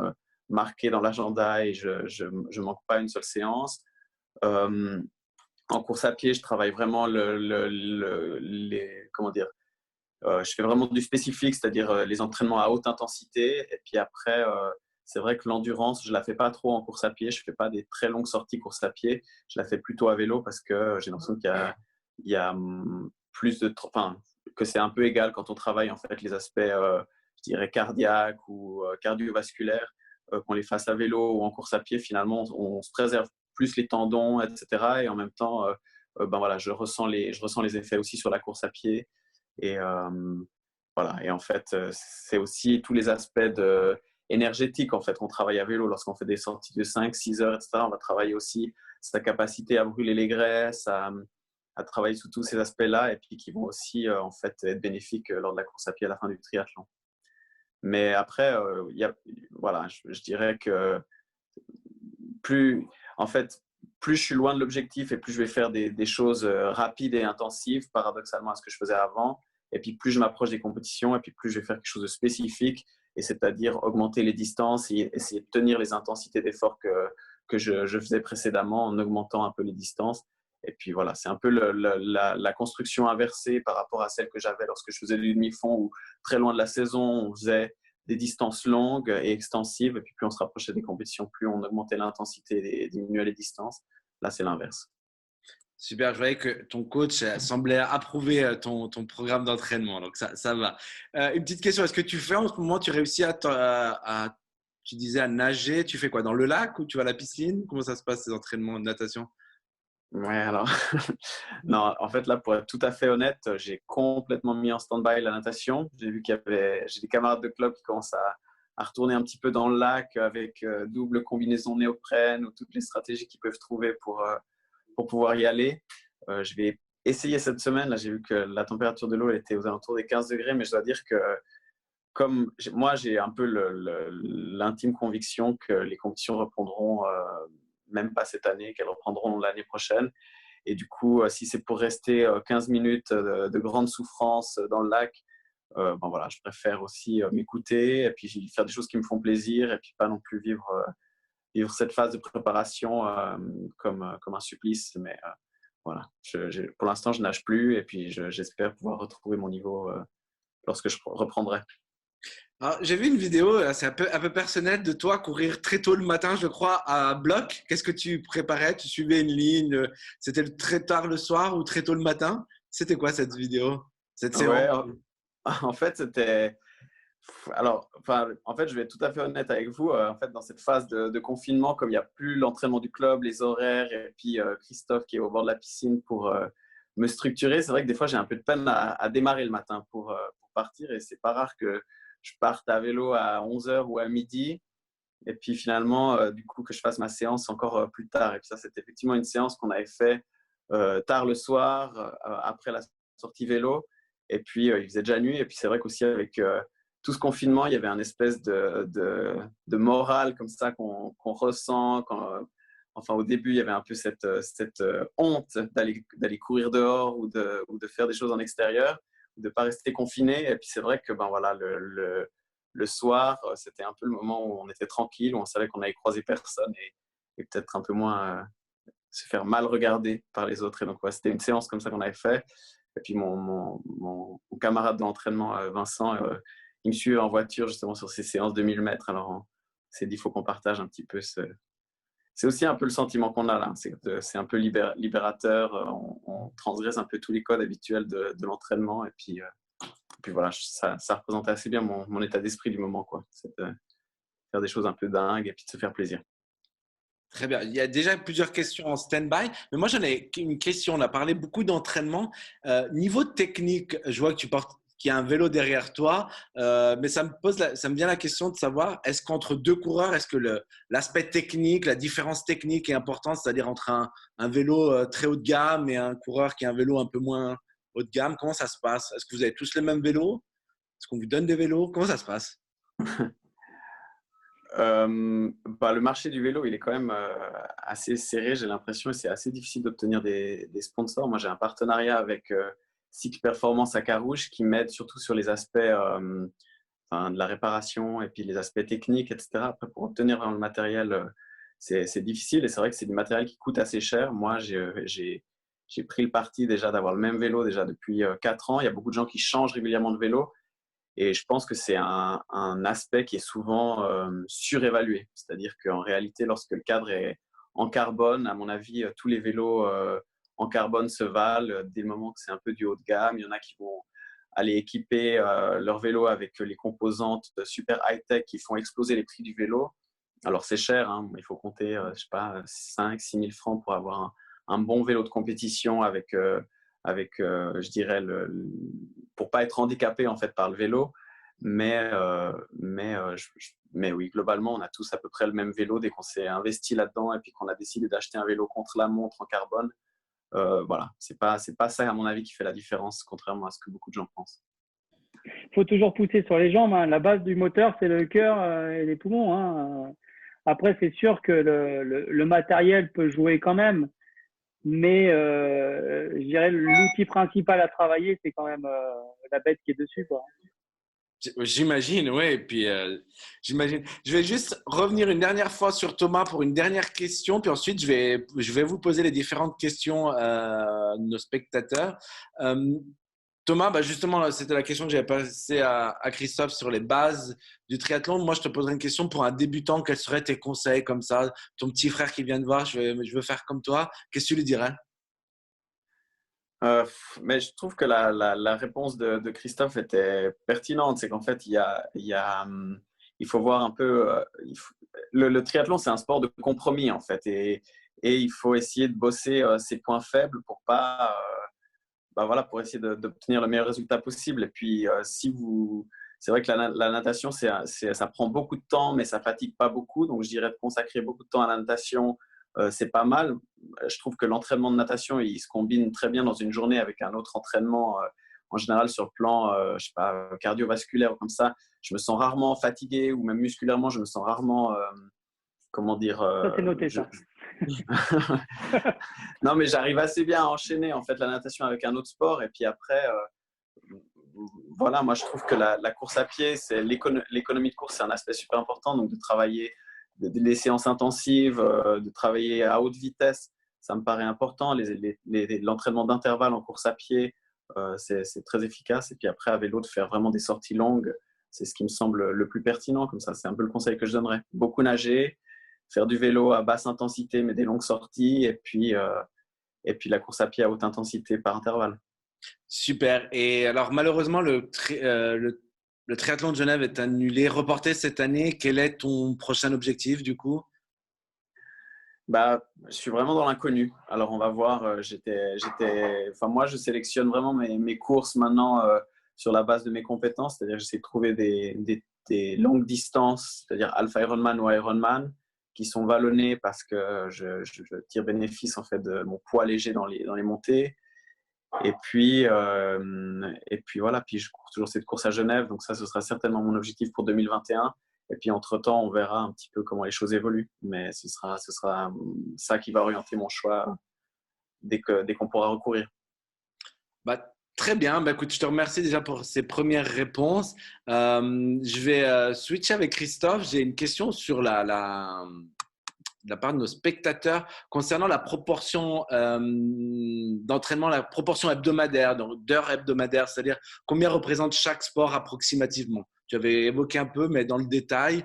marqué dans l'agenda, et je manque pas une seule séance. En course à pied, je travaille vraiment comment dire, je fais vraiment du spécifique, c'est-à-dire les entraînements à haute intensité. Et puis après, c'est vrai que l'endurance, je la fais pas trop en course à pied. Je fais pas des très longues sorties course à pied. Je la fais plutôt à vélo, parce que j'ai l'impression qu'il y a plus de, que c'est un peu égal quand on travaille en fait les aspects, je dirais cardiaques ou cardiovasculaires, qu'on les fasse à vélo ou en course à pied. Finalement, on se préserve plus les tendons, etc. Et en même temps, je ressens les effets aussi sur la course à pied. Et voilà. Et en fait, c'est aussi tous les aspects énergétiques en fait qu'on travaille à vélo. Lorsqu'on fait des sorties de 5-6 heures, etc., on va travailler aussi sa capacité à brûler les graisses, à travailler sous tous ces aspects-là, et puis qui vont aussi en fait être bénéfiques lors de la course à pied à la fin du triathlon. Mais après, je dirais que en fait, plus je suis loin de l'objectif, et plus je vais faire des choses rapides et intensives, paradoxalement à ce que je faisais avant. Et puis plus je m'approche des compétitions, et puis plus je vais faire quelque chose de spécifique, et c'est-à-dire augmenter les distances et essayer de tenir les intensités d'effort que je faisais précédemment, en augmentant un peu les distances. Et puis voilà, c'est un peu la construction inversée par rapport à celle que j'avais lorsque je faisais du demi-fond, où très loin de la saison, on faisait des distances longues et extensives, et puis plus on se rapprochait des compétitions, plus on augmentait l'intensité et diminuait les distances. Là, c'est l'inverse. Super, je voyais que ton coach semblait approuver ton programme d'entraînement, donc ça va. Une petite question, est-ce que tu fais en ce moment, tu réussis tu disais à nager, tu fais quoi, dans le lac ou tu vas à la piscine? Comment ça se passe, ces entraînements de natation? Ouais, alors, non, en fait, là, pour être tout à fait honnête, j'ai complètement mis en stand-by la natation. J'ai vu j'ai des camarades de club qui commencent à retourner un petit peu dans le lac avec double combinaison néoprène, ou toutes les stratégies qu'ils peuvent trouver pour pouvoir y aller. Je vais essayer cette semaine. Là, j'ai vu que la température de l'eau était aux alentours des 15 degrés, mais je dois dire que comme moi, j'ai un peu l'intime conviction que les compétitions reprendront, même pas cette année, qu'elles reprendront l'année prochaine. Et du coup, si c'est pour rester 15 minutes de grande souffrance dans le lac, je préfère aussi m'écouter, et puis faire des choses qui me font plaisir, et puis pas non plus vivre cette phase de préparation comme un supplice. Mais voilà, pour l'instant, je nage plus, et puis j'espère pouvoir retrouver mon niveau lorsque je reprendrai. Alors, j'ai vu une vidéo, c'est un peu personnel, de toi courir très tôt le matin, je crois, à bloc. Qu'est-ce que tu préparais? Tu suivais une ligne? C'était très tard le soir ou très tôt le matin? C'était quoi cette vidéo, cette séance? Ouais, en fait, c'était. Alors, en fait, je vais être tout à fait honnête avec vous. En fait, dans cette phase de confinement, comme il n'y a plus l'entraînement du club, les horaires, et puis Christophe qui est au bord de la piscine pour me structurer, c'est vrai que des fois, j'ai un peu de peine à démarrer le matin pour partir. Et c'est pas rare que je parte à vélo à 11 heures ou à midi. Et puis finalement, du coup, que je fasse ma séance encore plus tard. Et puis ça, c'est effectivement une séance qu'on avait fait tard le soir, après la sortie vélo. Et puis, il faisait déjà nuit. Et puis, c'est vrai qu'aussi, avec tout ce confinement, il y avait un espèce de morale comme ça qu'on ressent. Enfin, au début, il y avait un peu cette honte d'aller courir dehors ou de faire des choses en extérieur. pas rester confiné. Et puis c'est vrai que voilà, le soir, c'était un peu le moment où on était tranquille, où on savait qu'on allait croiser personne et peut-être un peu moins se faire mal regarder par les autres. Et donc, ouais, c'était une séance comme ça qu'on avait fait. Et puis, mon camarade d'entraînement, Vincent, il me suivait en voiture justement sur ces séances de 1000 mètres. Alors, on s'est dit, il faut qu'on partage un petit peu C'est aussi un peu le sentiment qu'on a là. C'est un peu libérateur. On transgresse un peu tous les codes habituels de l'entraînement. Et puis voilà, ça représentait assez bien mon état d'esprit du moment, quoi. C'est de faire des choses un peu dingues et puis de se faire plaisir. Très bien. Il y a déjà plusieurs questions en stand-by, mais moi j'en ai une question. On a parlé beaucoup d'entraînement. Niveau technique, je vois que tu portes qu'il y a un vélo derrière toi, mais ça me vient la question de savoir, est-ce qu'entre deux coureurs, est-ce que l'aspect technique, la différence technique est importante, c'est-à-dire entre un vélo très haut de gamme et un coureur qui a un vélo un peu moins haut de gamme, comment ça se passe? Est-ce que vous avez tous les mêmes vélos? Est-ce qu'on vous donne des vélos? Comment ça se passe? Le marché du vélo, il est quand même assez serré, j'ai l'impression, et c'est assez difficile d'obtenir des sponsors. Moi, j'ai un partenariat avec Cycle Performance à Carouge qui m'aide surtout sur les aspects de la réparation et puis les aspects techniques, etc. Après, pour obtenir vraiment le matériel, c'est difficile et c'est vrai que c'est du matériel qui coûte assez cher. Moi, j'ai pris le parti déjà d'avoir le même vélo déjà depuis 4 ans. Il y a beaucoup de gens qui changent régulièrement de vélo. Et je pense que c'est un aspect qui est souvent surévalué. C'est-à-dire qu'en réalité, lorsque le cadre est en carbone, à mon avis, tous les vélos en carbone se valent dès le moment que c'est un peu du haut de gamme. Il y en a qui vont aller équiper leur vélo avec les composantes super high-tech qui font exploser les prix du vélo. Alors, c'est cher, hein. Il faut compter, je sais pas, 5 000 – 6 000 francs pour avoir un bon vélo de compétition avec je dirais, pour pas être handicapé en fait par le vélo. Mais oui, globalement, on a tous à peu près le même vélo dès qu'on s'est investi là-dedans et puis qu'on a décidé d'acheter un vélo contre la montre en carbone. Voilà, c'est pas ça à mon avis qui fait la différence, contrairement à ce que beaucoup de gens pensent. Il faut toujours pousser sur les jambes, hein. La base du moteur, c'est le cœur et les poumons, hein. Après, c'est sûr que le matériel peut jouer quand même, mais je dirais l'outil principal à travailler, c'est quand même la bête qui est dessus, quoi. J'imagine, oui. Et puis, j'imagine. Je vais juste revenir une dernière fois sur Thomas pour une dernière question, puis ensuite, je vais vous poser les différentes questions à nos spectateurs. Thomas, justement, c'était la question que j'avais passée à Christophe sur les bases du triathlon. Moi, je te poserai une question pour un débutant. Quels seraient tes conseils comme ça? Ton petit frère qui vient de voir, je veux faire comme toi. Qu'est-ce que tu lui dirais? Mais je trouve que la réponse de Christophe était pertinente. C'est qu'en fait, il faut voir un peu. Le triathlon, c'est un sport de compromis, en fait. Et il faut essayer de bosser ses points faibles pour pas. Voilà, pour essayer d'obtenir le meilleur résultat possible. Et puis, c'est vrai que la natation, ça prend beaucoup de temps, mais ça fatigue pas beaucoup. Donc, je dirais de consacrer beaucoup de temps à la natation, c'est pas mal. Je trouve que l'entraînement de natation, il se combine très bien dans une journée avec un autre entraînement. En général, sur le plan, je sais pas, cardiovasculaire ou comme ça, je me sens rarement fatigué ou même musculairement, je me sens rarement, comment dire, Ça, c'est noté, ça. Non, mais j'arrive assez bien à enchaîner en fait la natation avec un autre sport. Et puis après, voilà, moi je trouve que la course à pied, c'est l'économie de course, c'est un aspect super important. Donc de travailler des séances intensives, de travailler à haute vitesse, ça me paraît important. L'entraînement d'intervalle en course à pied, c'est très efficace. Et puis après, à vélo, de faire vraiment des sorties longues, c'est ce qui me semble le plus pertinent. Comme ça, c'est un peu le conseil que je donnerais. Beaucoup nager, faire du vélo à basse intensité, mais des longues sorties, et puis la course à pied à haute intensité par intervalle. Super. Et alors, malheureusement, le triathlon de Genève est annulé, reporté cette année. Quel est ton prochain objectif, du coup? Je suis vraiment dans l'inconnu. Alors, on va voir. Moi, je sélectionne vraiment mes courses maintenant sur la base de mes compétences. C'est-à-dire, j'essaie de trouver des longues distances, c'est-à-dire Alpha Ironman ou Ironman, qui sont vallonnées parce que je tire bénéfice en fait de mon poids léger dans les montées. Et puis voilà. Puis je cours toujours cette course à Genève, donc ça, ce sera certainement mon objectif pour 2021. Et puis entre-temps, on verra un petit peu comment les choses évoluent. Mais ce sera ça qui va orienter mon choix dès qu'on pourra recourir. Très bien. Bah, écoute, je te remercie déjà pour ces premières réponses. Je vais switcher avec Christophe. J'ai une question sur de la part de nos spectateurs concernant la proportion d'entraînement, la proportion hebdomadaire, donc d'heures hebdomadaires, c'est-à-dire combien représente chaque sport approximativement. Tu avais évoqué un peu, mais dans le détail.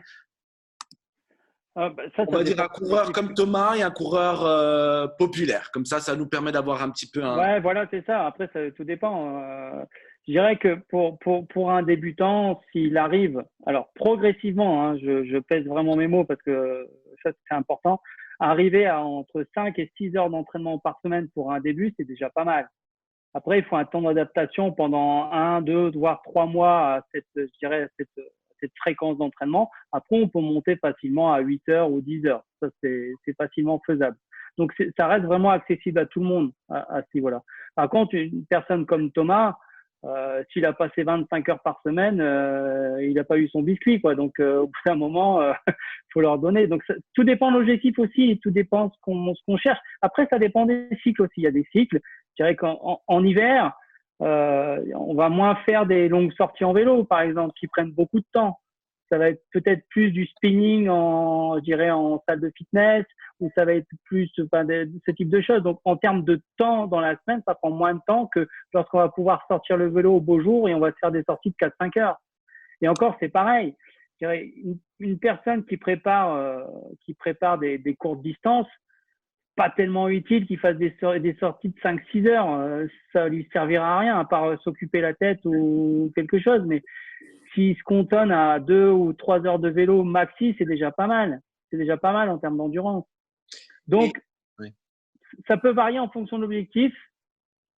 On va dire un coureur comme Thomas et un coureur populaire. Comme ça nous permet d'avoir un petit peu un… Ouais, voilà, c'est ça. Après, ça, tout dépend. Je dirais que pour un débutant, s'il arrive, alors progressivement, hein, je pèse vraiment mes mots parce que ça, c'est important, arriver à entre 5 et 6 heures d'entraînement par semaine pour un début, c'est déjà pas mal. Après, il faut un temps d'adaptation pendant 1, 2, voire 3 mois à je dirais, cette fréquence d'entraînement. Après, on peut monter facilement à 8 heures ou 10 heures. Ça, c'est facilement faisable. Donc, ça reste vraiment accessible à tout le monde à ce niveau-là. Par contre, une personne comme Thomas, s'il a passé 25 heures par semaine, il n'a pas eu son biscuit, quoi. Donc, au bout d'un moment, faut leur donner. Donc, tout dépend de l'objectif aussi, et tout dépend ce qu'on cherche. Après, ça dépend des cycles aussi. Il y a des cycles. Je dirais qu'en hiver, on va moins faire des longues sorties en vélo, par exemple, qui prennent beaucoup de temps. Ça va être peut-être plus du spinning je dirais, en salle de fitness, ou ça va être plus ce type de choses. Donc, en termes de temps dans la semaine, ça prend moins de temps que lorsqu'on va pouvoir sortir le vélo au beau jour et on va se faire des sorties de 4-5 heures. Et encore, c'est pareil. Je dirais, une personne qui prépare des courtes distances, pas tellement utile qu'il fasse des sorties de 5-6 heures. Ça lui servira à rien, à part s'occuper la tête ou quelque chose. Mais s'il se cantonne à 2 ou 3 heures de vélo maxi, c'est déjà pas mal. C'est déjà pas mal en termes d'endurance. Donc, oui. Ça peut varier en fonction de l'objectif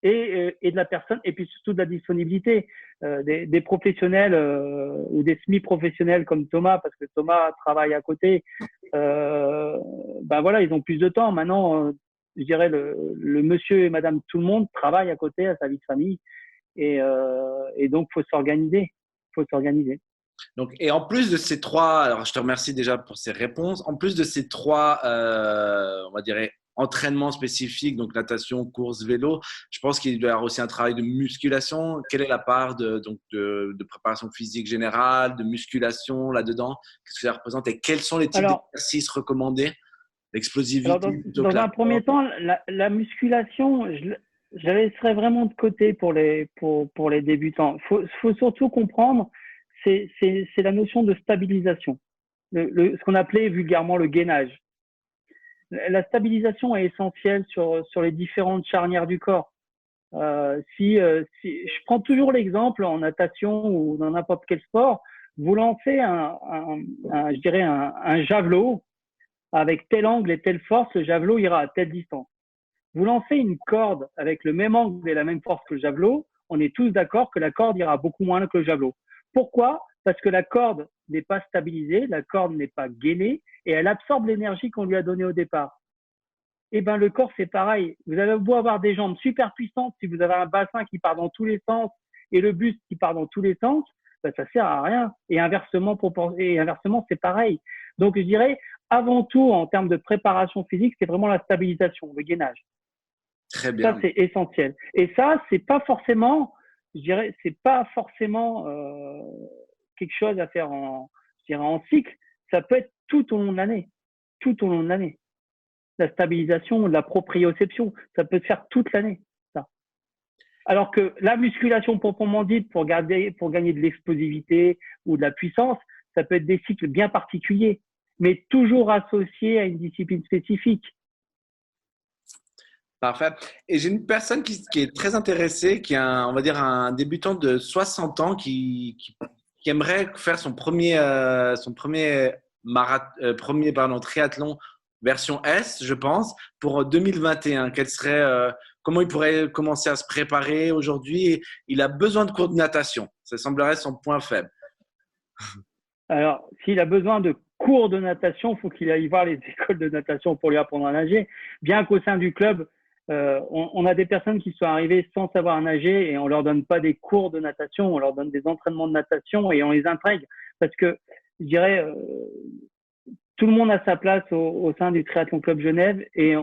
et de la personne, et puis surtout de la disponibilité. Des professionnels ou des semi-professionnels comme Thomas, parce que Thomas travaille à côté, voilà, ils ont plus de temps. Maintenant, je dirais le monsieur et madame tout le monde travaillent à côté à sa vie de famille, et donc faut s'organiser. Donc, et en plus de ces trois, alors je te remercie déjà pour ces réponses. En plus de ces trois, on va dire, entraînements spécifiques, donc natation, course, vélo, je pense qu'il doit y avoir aussi un travail de musculation. Quelle est la part de préparation physique générale, de musculation là-dedans? Qu'est-ce que ça représente et quels sont les types d'exercices recommandés? L'explosivité plutôt que dans un premier temps, la musculation, je la laisserais vraiment de côté pour les débutants. Faut surtout comprendre, c'est la notion de stabilisation, ce qu'on appelait vulgairement le gainage. La stabilisation est essentielle sur les différentes charnières du corps. Si je prends toujours l'exemple en natation ou dans n'importe quel sport, vous lancez je dirais un javelot avec tel angle et telle force, le javelot ira à telle distance. Vous lancez une corde avec le même angle et la même force que le javelot, on est tous d'accord que la corde ira beaucoup moins loin que le javelot. Pourquoi? Parce que la corde n'est pas stabilisée, la corde n'est pas gainée et elle absorbe l'énergie qu'on lui a donnée au départ. Eh ben, le corps, c'est pareil. Vous avez beau avoir des jambes super puissantes, si vous avez un bassin qui part dans tous les sens et le buste qui part dans tous les sens, ben, ça sert à rien. Et inversement, c'est pareil. Donc, je dirais, avant tout, en termes de préparation physique, c'est vraiment la stabilisation, le gainage. Très bien. Ça, c'est essentiel. Et ça, c'est pas forcément, je dirais, c'est pas forcément quelque chose à faire en cycle. Ça peut être tout au long de l'année. Tout au long de l'année. La stabilisation, la proprioception, ça peut se faire toute l'année. Ça. Alors que la musculation proprement dite, pour gagner de l'explosivité ou de la puissance, ça peut être des cycles bien particuliers, mais toujours associés à une discipline spécifique. Parfait. Et j'ai une personne qui est très intéressée, qui est on va dire un débutant de 60 ans qui aimerait faire son premier triathlon version S, je pense, pour 2021. Comment il pourrait commencer à se préparer aujourd'hui? Il a besoin de cours de natation. Ça semblerait son point faible. Alors, s'il a besoin de cours de natation, il faut qu'il aille voir les écoles de natation pour lui apprendre à nager. Bien qu'au sein du club, on a des personnes qui sont arrivées sans savoir nager et on leur donne pas des cours de natation, on leur donne des entraînements de natation et on les intègre parce que je dirais tout le monde a sa place au sein du Triathlon Club Genève et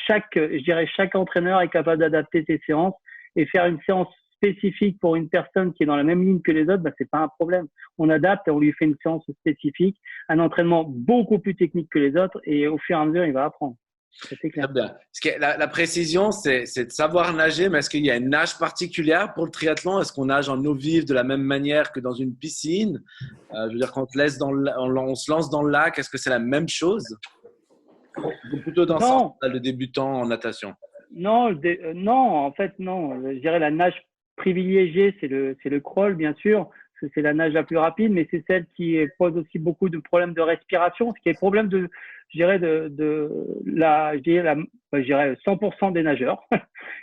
chaque entraîneur est capable d'adapter ses séances et faire une séance spécifique pour une personne qui est dans la même ligne que les autres, c'est pas un problème. On adapte et on lui fait une séance spécifique, un entraînement beaucoup plus technique que les autres, et au fur et à mesure, il va apprendre. C'est clair. Très bien. La précision, c'est de savoir nager, mais est-ce qu'il y a une nage particulière pour le triathlon? Est-ce qu'on nage en eau vive de la même manière que dans une piscine? Je veux dire, quand on se lance dans le lac, est-ce que c'est la même chose? Ou plutôt dans Non. le débutant en natation? Non, en fait, non. Je dirais la nage privilégiée, c'est le crawl, bien sûr, parce que c'est la nage la plus rapide, mais c'est celle qui pose aussi beaucoup de problèmes de respiration, ce qui est le problème je dirais 100% des nageurs,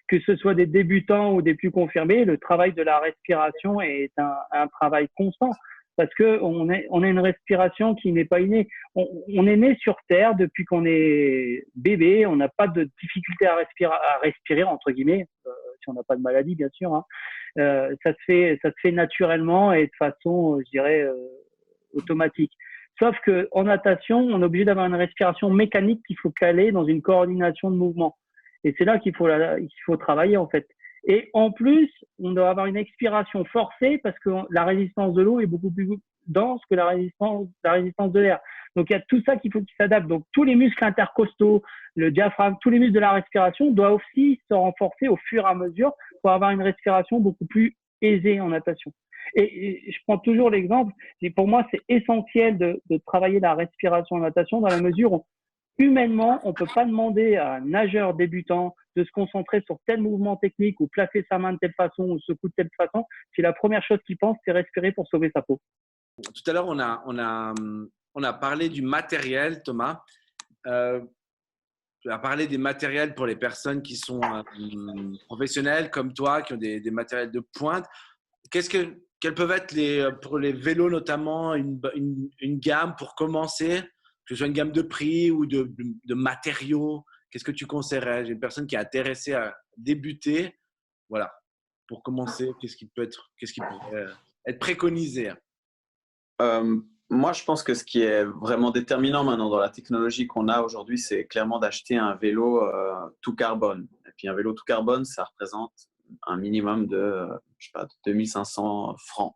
que ce soit des débutants ou des plus confirmés. Le travail de la respiration est un travail constant. Parce que on a une respiration qui n'est pas innée. On est né sur Terre depuis qu'on est bébé. On n'a pas de difficulté à respirer entre guillemets, si on n'a pas de maladie, bien sûr. Hein. Ça se fait naturellement et de façon, je dirais, automatique. Sauf que en natation, on est obligé d'avoir une respiration mécanique qu'il faut caler dans une coordination de mouvement. Et c'est là qu'il faut travailler en fait. Et en plus, on doit avoir une expiration forcée parce que la résistance de l'eau est beaucoup plus dense que la résistance de l'air. Donc, il y a tout ça qu'il faut qu'il s'adapte. Donc, tous les muscles intercostaux, le diaphragme, tous les muscles de la respiration doivent aussi se renforcer au fur et à mesure pour avoir une respiration beaucoup plus aisée en natation. Et je prends toujours l'exemple, et pour moi, c'est essentiel de travailler la respiration en natation dans la mesure où humainement, on ne peut pas demander à un nageur débutant de se concentrer sur tel mouvement technique ou placer sa main de telle façon ou secouer de telle façon si la première chose qu'il pense, c'est respirer pour sauver sa peau. Tout à l'heure, on a parlé du matériel, Thomas. Tu as parlé des matériels pour les personnes qui sont professionnelles comme toi, qui ont des matériels de pointe. Quelles peuvent être pour les vélos notamment une gamme pour commencer, que ce soit une gamme de prix ou de matériaux? Qu'est-ce que tu conseillerais? J'ai une personne qui est intéressée à débuter. Voilà, pour commencer, qu'est-ce qui pourrait être préconisé? Moi, je pense que ce qui est vraiment déterminant maintenant dans la technologie qu'on a aujourd'hui, c'est clairement d'acheter un vélo tout carbone. Et puis un vélo tout carbone, ça représente un minimum de, je sais pas, de 2500 francs.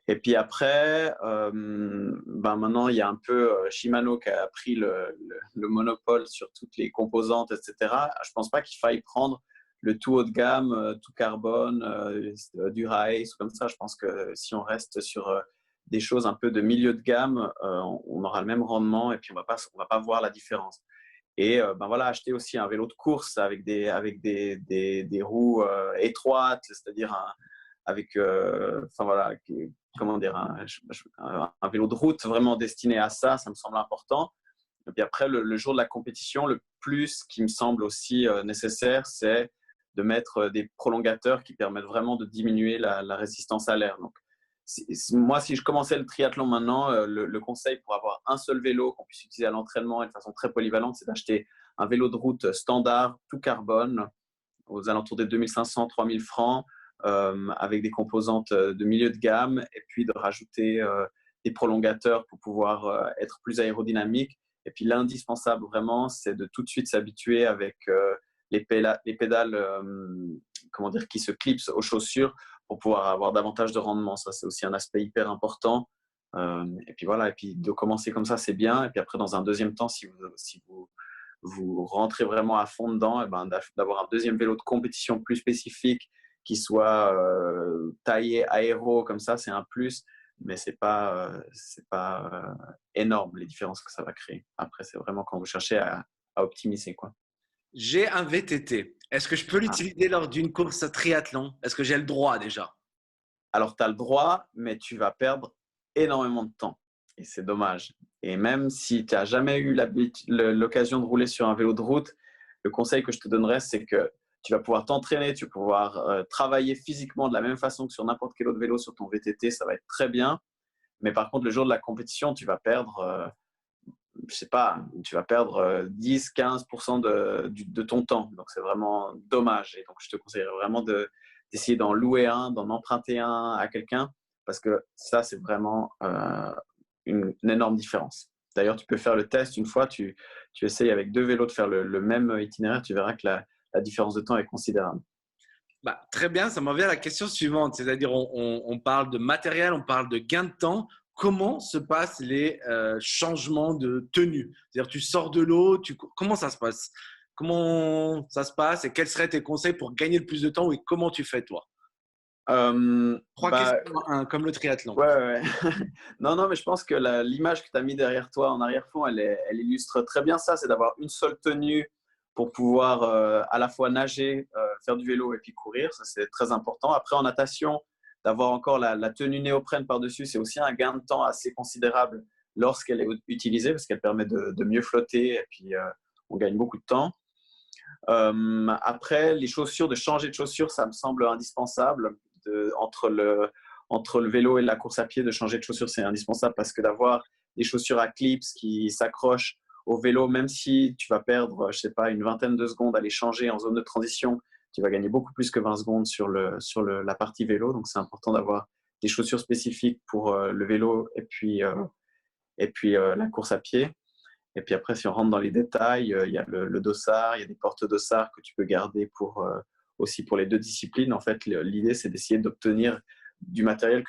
Et puis après, maintenant, il y a un peu Shimano qui a pris le monopole sur toutes les composantes, etc. Je ne pense pas qu'il faille prendre le tout haut de gamme, tout carbone, du race, comme ça. Je pense que si on reste sur des choses un peu de milieu de gamme, on aura le même rendement et puis on va pas voir la différence. Et voilà, acheter aussi un vélo de course avec des roues étroites, c'est-à-dire avec, comment dire, un vélo de route vraiment destiné à ça, ça me semble important. Et puis après, le jour de la compétition, le plus qui me semble aussi nécessaire, c'est de mettre des prolongateurs qui permettent vraiment de diminuer la résistance à l'air. Donc, moi, si je commençais le triathlon maintenant, le conseil pour avoir un seul vélo qu'on puisse utiliser à l'entraînement et de façon très polyvalente, c'est d'acheter un vélo de route standard, tout carbone, aux alentours des 2500-3000 francs, avec des composantes de milieu de gamme, et puis de rajouter des prolongateurs pour pouvoir être plus aérodynamique. Et puis l'indispensable vraiment, c'est de tout de suite s'habituer avec les pédales comment dire, qui se clipsent aux chaussures pour pouvoir avoir davantage de rendement. Ça, c'est aussi un aspect hyper important. Et puis voilà, et puis de commencer comme ça, c'est bien. Et puis après, dans un deuxième temps, si vous rentrez vraiment à fond dedans, et d'avoir un deuxième vélo de compétition plus spécifique qui soit taillé aéro comme ça, c'est un plus, mais c'est pas énorme les différences que ça va créer. Après, c'est vraiment quand vous cherchez à optimiser, quoi. J'ai un VTT. Est-ce que je peux l'utiliser lors d'une course à triathlon? Est-ce que j'ai le droit déjà? Alors, tu as le droit, mais tu vas perdre énormément de temps. Et c'est dommage. Et même si tu n'as jamais eu l'occasion de rouler sur un vélo de route, le conseil que je te donnerais, c'est que tu vas pouvoir t'entraîner, tu vas pouvoir travailler physiquement de la même façon que sur n'importe quel autre vélo sur ton VTT, ça va être très bien. Mais par contre, le jour de la compétition, tu vas perdre, je sais pas, tu vas perdre 10-15% de ton temps. Donc, c'est vraiment dommage. Et donc, je te conseillerais vraiment d'essayer d'en louer un, d'en emprunter un à quelqu'un, parce que ça, c'est vraiment une énorme différence. D'ailleurs, tu peux faire le test une fois, tu essayes avec deux vélos de faire le même itinéraire, tu verras que la différence de temps est considérable. Bah, très bien, ça m'en vient à la question suivante, c'est-à-dire on parle de matériel, on parle de gain de temps. Comment se passent les changements de tenue? C'est-à-dire tu sors de l'eau, comment ça se passe? Comment ça se passe et quels seraient tes conseils pour gagner le plus de temps et comment tu fais toi? Trois Bah, questions en un, comme le triathlon. ouais, ouais. Non, non, mais je pense que l'image que tu as mis derrière toi en arrière-fond, elle illustre très bien ça, c'est d'avoir une seule tenue pour pouvoir à la fois nager, faire du vélo et puis courir. Ça, c'est très important. Après, en natation, d'avoir encore la tenue néoprène par-dessus, c'est aussi un gain de temps assez considérable lorsqu'elle est utilisée parce qu'elle permet de mieux flotter et puis on gagne beaucoup de temps. Après, les chaussures, de changer de chaussures, ça me semble indispensable. Entre le vélo et la course à pied, de changer de chaussures, c'est indispensable parce que d'avoir des chaussures à clips qui s'accrochent au vélo, même si tu vas perdre, je sais pas, une vingtaine de secondes à les changer en zone de transition, tu vas gagner beaucoup plus que 20 secondes la partie vélo. Donc, c'est important d'avoir des chaussures spécifiques pour le vélo et puis la course à pied. Et puis après, si on rentre dans les détails, il y a le dossard, il y a des porte-dossards que tu peux garder aussi pour les deux disciplines. En fait, l'idée, c'est d'essayer d'obtenir du matériel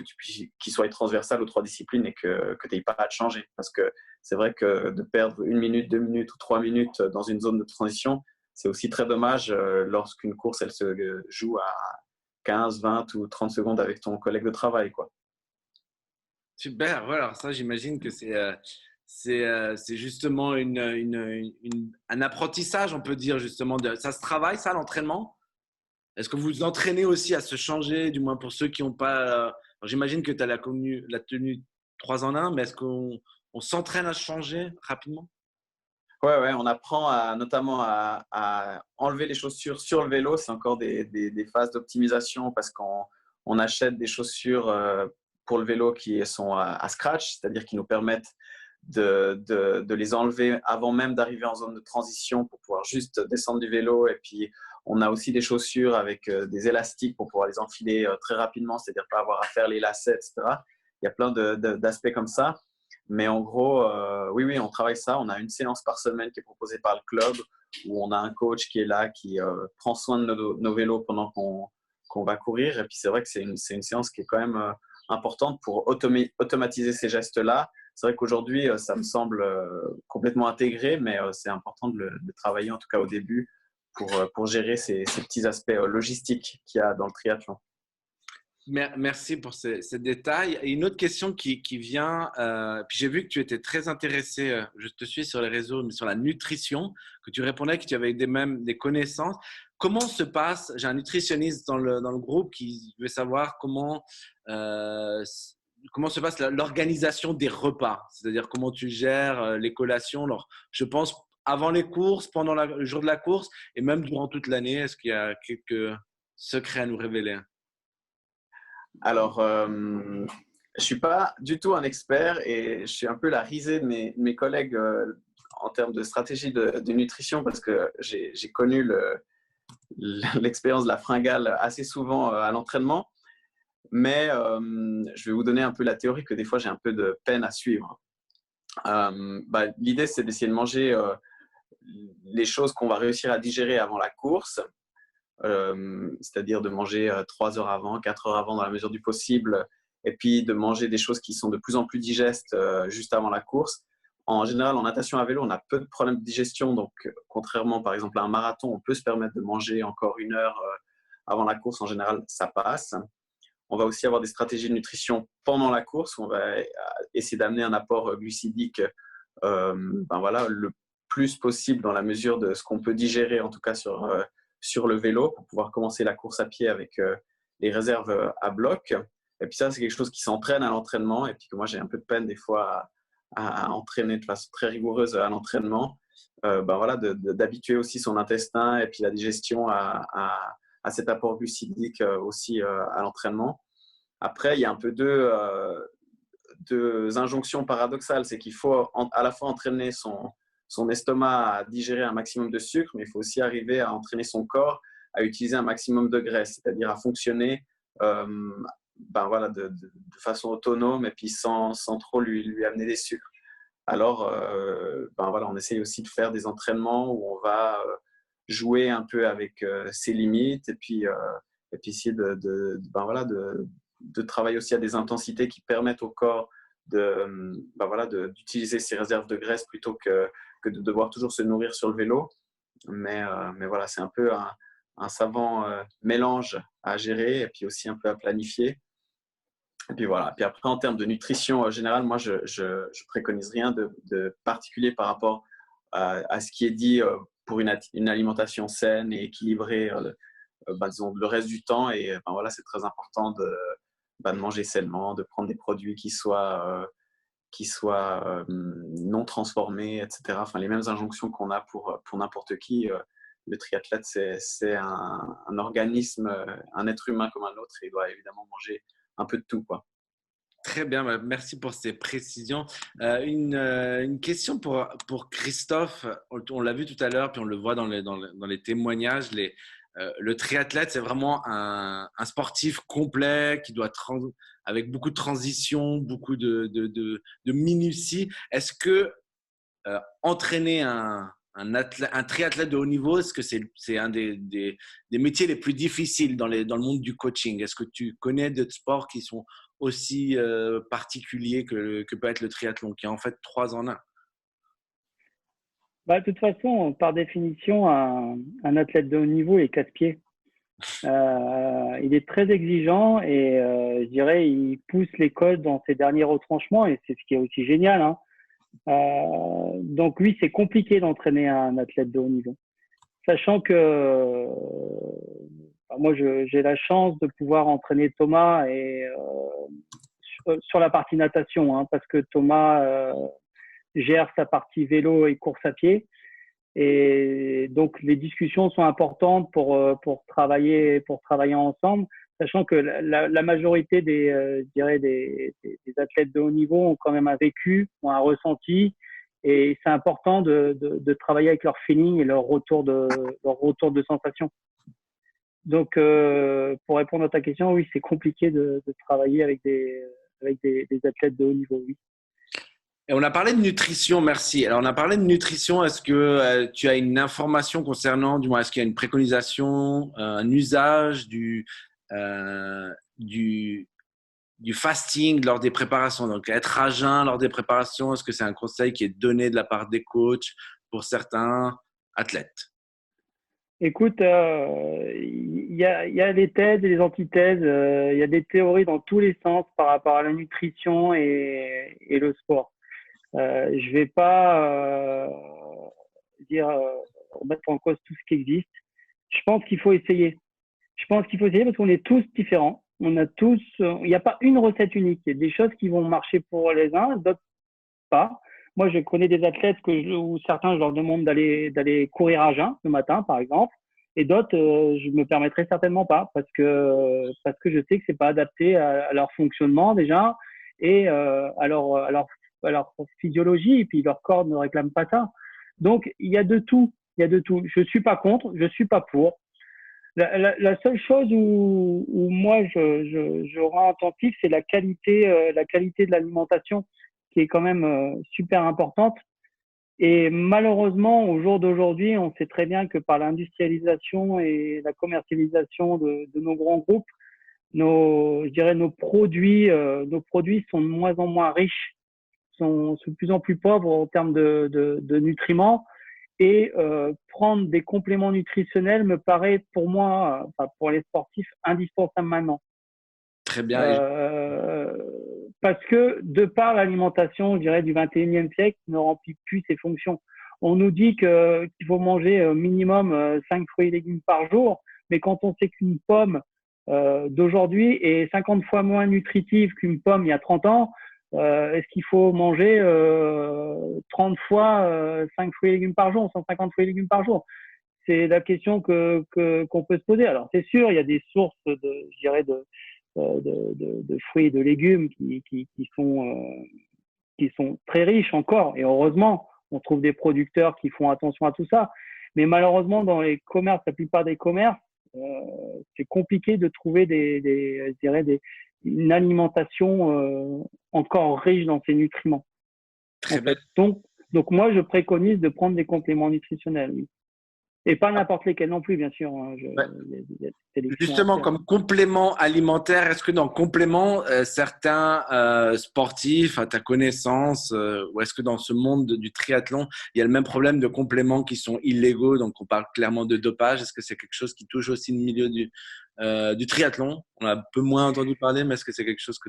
qui soit transversal aux trois disciplines et que tu n'aies pas à te changer. Parce que c'est vrai que de perdre 1 minute, 2 minutes ou 3 minutes dans une zone de transition, c'est aussi très dommage lorsqu'une course, elle se joue à 15, 20 ou 30 secondes avec ton collègue de travail, quoi. Super, voilà, ça j'imagine que c'est justement un apprentissage, on peut dire justement. Ça se travaille, ça, l'entraînement? Est-ce que vous vous entraînez aussi à se changer, du moins pour ceux qui n'ont pas. J'imagine que tu as la tenue 3 en 1, mais est-ce qu'on s'entraîne à se changer rapidement? Ouais, ouais, on apprend notamment à enlever les chaussures sur le vélo. C'est encore des phases d'optimisation parce qu'on achète des chaussures pour le vélo qui sont à scratch, c'est-à-dire qui nous permettent de les enlever avant même d'arriver en zone de transition pour pouvoir juste descendre du vélo. Et puis, on a aussi des chaussures avec des élastiques pour pouvoir les enfiler très rapidement, c'est-à-dire pas avoir à faire les lacets, etc. Il y a plein d'aspects comme ça. Mais en gros, oui, oui, on travaille ça. On a une séance par semaine qui est proposée par le club où on a un coach qui est là, qui prend soin de nos vélos pendant qu'on va courir. Et puis, c'est vrai que c'est une séance qui est quand même importante pour automatiser ces gestes-là. C'est vrai qu'aujourd'hui, ça me semble complètement intégré, mais c'est important de le travailler, en tout cas au début, pour gérer ces petits aspects logistiques qu'il y a dans le triathlon. Merci pour ces détails. Et une autre question qui vient, puis j'ai vu que tu étais très intéressé, je te suis sur les réseaux, mais sur la nutrition, que tu répondais que tu avais même des connaissances. Comment se passe, j'ai un nutritionniste dans le groupe qui veut savoir comment se passe l'organisation des repas, c'est-à-dire comment tu gères les collations. Alors, je pense avant les courses, pendant le jour de la course et même durant toute l'année. Est-ce qu'il y a quelques secrets à nous révéler? Alors, je suis pas du tout un expert et je suis un peu la risée de mes collègues en termes de stratégie de nutrition parce que j'ai connu l'expérience de la fringale assez souvent à l'entraînement. Mais je vais vous donner un peu la théorie que des fois j'ai un peu de peine à suivre. L'idée, c'est d'essayer de manger les choses qu'on va réussir à digérer avant la course. C'est-à-dire de manger 3 heures avant, 4 heures avant dans la mesure du possible, et puis de manger des choses qui sont de plus en plus digestes juste avant la course. En général, en natation à vélo, on a peu de problèmes de digestion, donc contrairement par exemple à un marathon, on peut se permettre de manger encore 1 heure avant la course. En général, ça passe. On va aussi avoir des stratégies de nutrition pendant la course, où on va essayer d'amener un apport glucidique le plus possible dans la mesure de ce qu'on peut digérer, en tout cas sur le vélo, pour pouvoir commencer la course à pied avec les réserves à bloc. Et puis ça, c'est quelque chose qui s'entraîne à l'entraînement et puis que moi, j'ai un peu de peine des fois à entraîner de façon très rigoureuse à l'entraînement. D'habituer aussi son intestin et puis la digestion à cet apport glucidique aussi à l'entraînement. Après, il y a un peu deux injonctions paradoxales. C'est qu'il faut à la fois entraîner son estomac à digérer un maximum de sucre, mais il faut aussi arriver à entraîner son corps à utiliser un maximum de graisse, c'est-à-dire à fonctionner de façon autonome et puis sans trop lui amener des sucres. Alors, on essaye aussi de faire des entraînements où on va jouer un peu avec ses limites et puis et puis essayer ben voilà, de travailler aussi à des intensités qui permettent au corps ben voilà, d'utiliser ses réserves de graisse plutôt que de devoir toujours se nourrir sur le vélo. Mais voilà, c'est un peu un savant mélange à gérer et puis aussi un peu à planifier. Et puis voilà. Puis après, en termes de nutrition générale, moi, je préconise rien de particulier par rapport à ce qui est dit pour une alimentation saine et équilibrée, disons, le reste du temps. Et ben, voilà, c'est très important de manger sainement, de prendre des produits qui soient non transformés, etc. Enfin, les mêmes injonctions qu'on a pour n'importe qui. Le triathlète, c'est un organisme, un être humain comme un autre, et il doit évidemment manger un peu de tout, quoi. Très bien, merci pour ces précisions. Une question pour Christophe. On l'a vu tout à l'heure, puis on le voit dans les témoignages. Le triathlète, c'est vraiment un sportif complet qui doit avec beaucoup de transitions, beaucoup de minutie. Est-ce que entraîner un triathlète de haut niveau, est-ce que c'est un des métiers les plus difficiles dans le monde du coaching? Est-ce que tu connais d'autres sports qui sont aussi particuliers que peut être le triathlon, qui est en fait 3 en 1? De toute façon, par définition, un athlète de haut niveau est casse-pied. Il est très exigeant et je dirais il pousse les codes dans ses derniers retranchements, et c'est ce qui est aussi génial, hein. Donc oui, c'est compliqué d'entraîner un athlète de haut niveau, sachant que moi j'ai la chance de pouvoir entraîner Thomas et sur la partie natation, hein, parce que Thomas gère sa partie vélo et course à pied. Et donc, les discussions sont importantes pour travailler ensemble, sachant que la majorité je dirais des athlètes de haut niveau ont quand même un vécu, ont un ressenti, et c'est important de travailler avec leur feeling et leur retour de sensation. Donc, pour répondre à ta question, oui, c'est compliqué de travailler avec des athlètes de haut niveau, oui. Et on a parlé de nutrition, merci. Alors, on a parlé de nutrition. Est-ce que tu as une information concernant, du moins, est-ce qu'il y a une préconisation, un usage du fasting lors des préparations? Donc, être à jeun lors des préparations, est-ce que c'est un conseil qui est donné de la part des coachs pour certains athlètes? Écoute, il y a des thèses et des antithèses. Il y a des théories dans tous les sens par rapport à la nutrition et le sport. Je vais pas remettre en cause tout ce qui existe. Je pense qu'il faut essayer. Je pense qu'il faut essayer parce qu'on est tous différents. On a tous, il n'y a pas une recette unique. Il y a des choses qui vont marcher pour les uns, d'autres pas. Moi, je connais des athlètes où certains, je leur demande d'aller courir à jeun le matin, par exemple, et d'autres, je me permettrai certainement pas parce que je sais que c'est pas adapté à leur fonctionnement déjà et à leur physiologie, et puis leur corps ne réclame pas ça. Donc, il y a de tout. Il y a de tout. Je suis pas contre, je suis pas pour. La seule chose où moi je rends attentif, c'est la qualité de l'alimentation, qui est quand même super importante. Et malheureusement, au jour d'aujourd'hui, on sait très bien que par l'industrialisation et la commercialisation de nos grands groupes, je dirais nos produits sont de moins en moins riches, sont de plus en plus pauvres en termes de nutriments. Et prendre des compléments nutritionnels me paraît pour moi, pour les sportifs, indispensable maintenant. Très bien. Parce que de par l'alimentation, je dirais, du 21e siècle, ne remplit plus ses fonctions. On nous dit qu'il faut manger minimum 5 fruits et légumes par jour, mais quand on sait qu'une pomme d'aujourd'hui est 50 fois moins nutritive qu'une pomme il y a 30 ans, est-ce qu'il faut manger 30 fois 5 fruits et légumes par jour, 150 fruits et légumes par jour? C'est la question qu'on peut se poser. Alors, c'est sûr, il y a des sources je dirais, de fruits et de légumes qui sont très riches encore. Et heureusement, on trouve des producteurs qui font attention à tout ça. Mais malheureusement, dans les commerces, la plupart des commerces, c'est compliqué de trouver je dirais une alimentation encore riche dans ses nutriments. Très bien. Donc moi, je préconise de prendre des compléments nutritionnels. Oui. Et pas n'importe lesquels non plus, bien sûr. Hein. Ouais. Il y a des sélections à Justement, faire. comme complément alimentaire, est-ce que dans complément, certains sportifs, à ta connaissance, ou est-ce que dans ce monde du triathlon, il y a le même problème de compléments qui sont illégaux? Donc, on parle clairement de dopage. Est-ce que c'est quelque chose qui touche aussi le milieu du triathlon? On a un peu moins entendu parler, mais est-ce que c'est quelque chose que…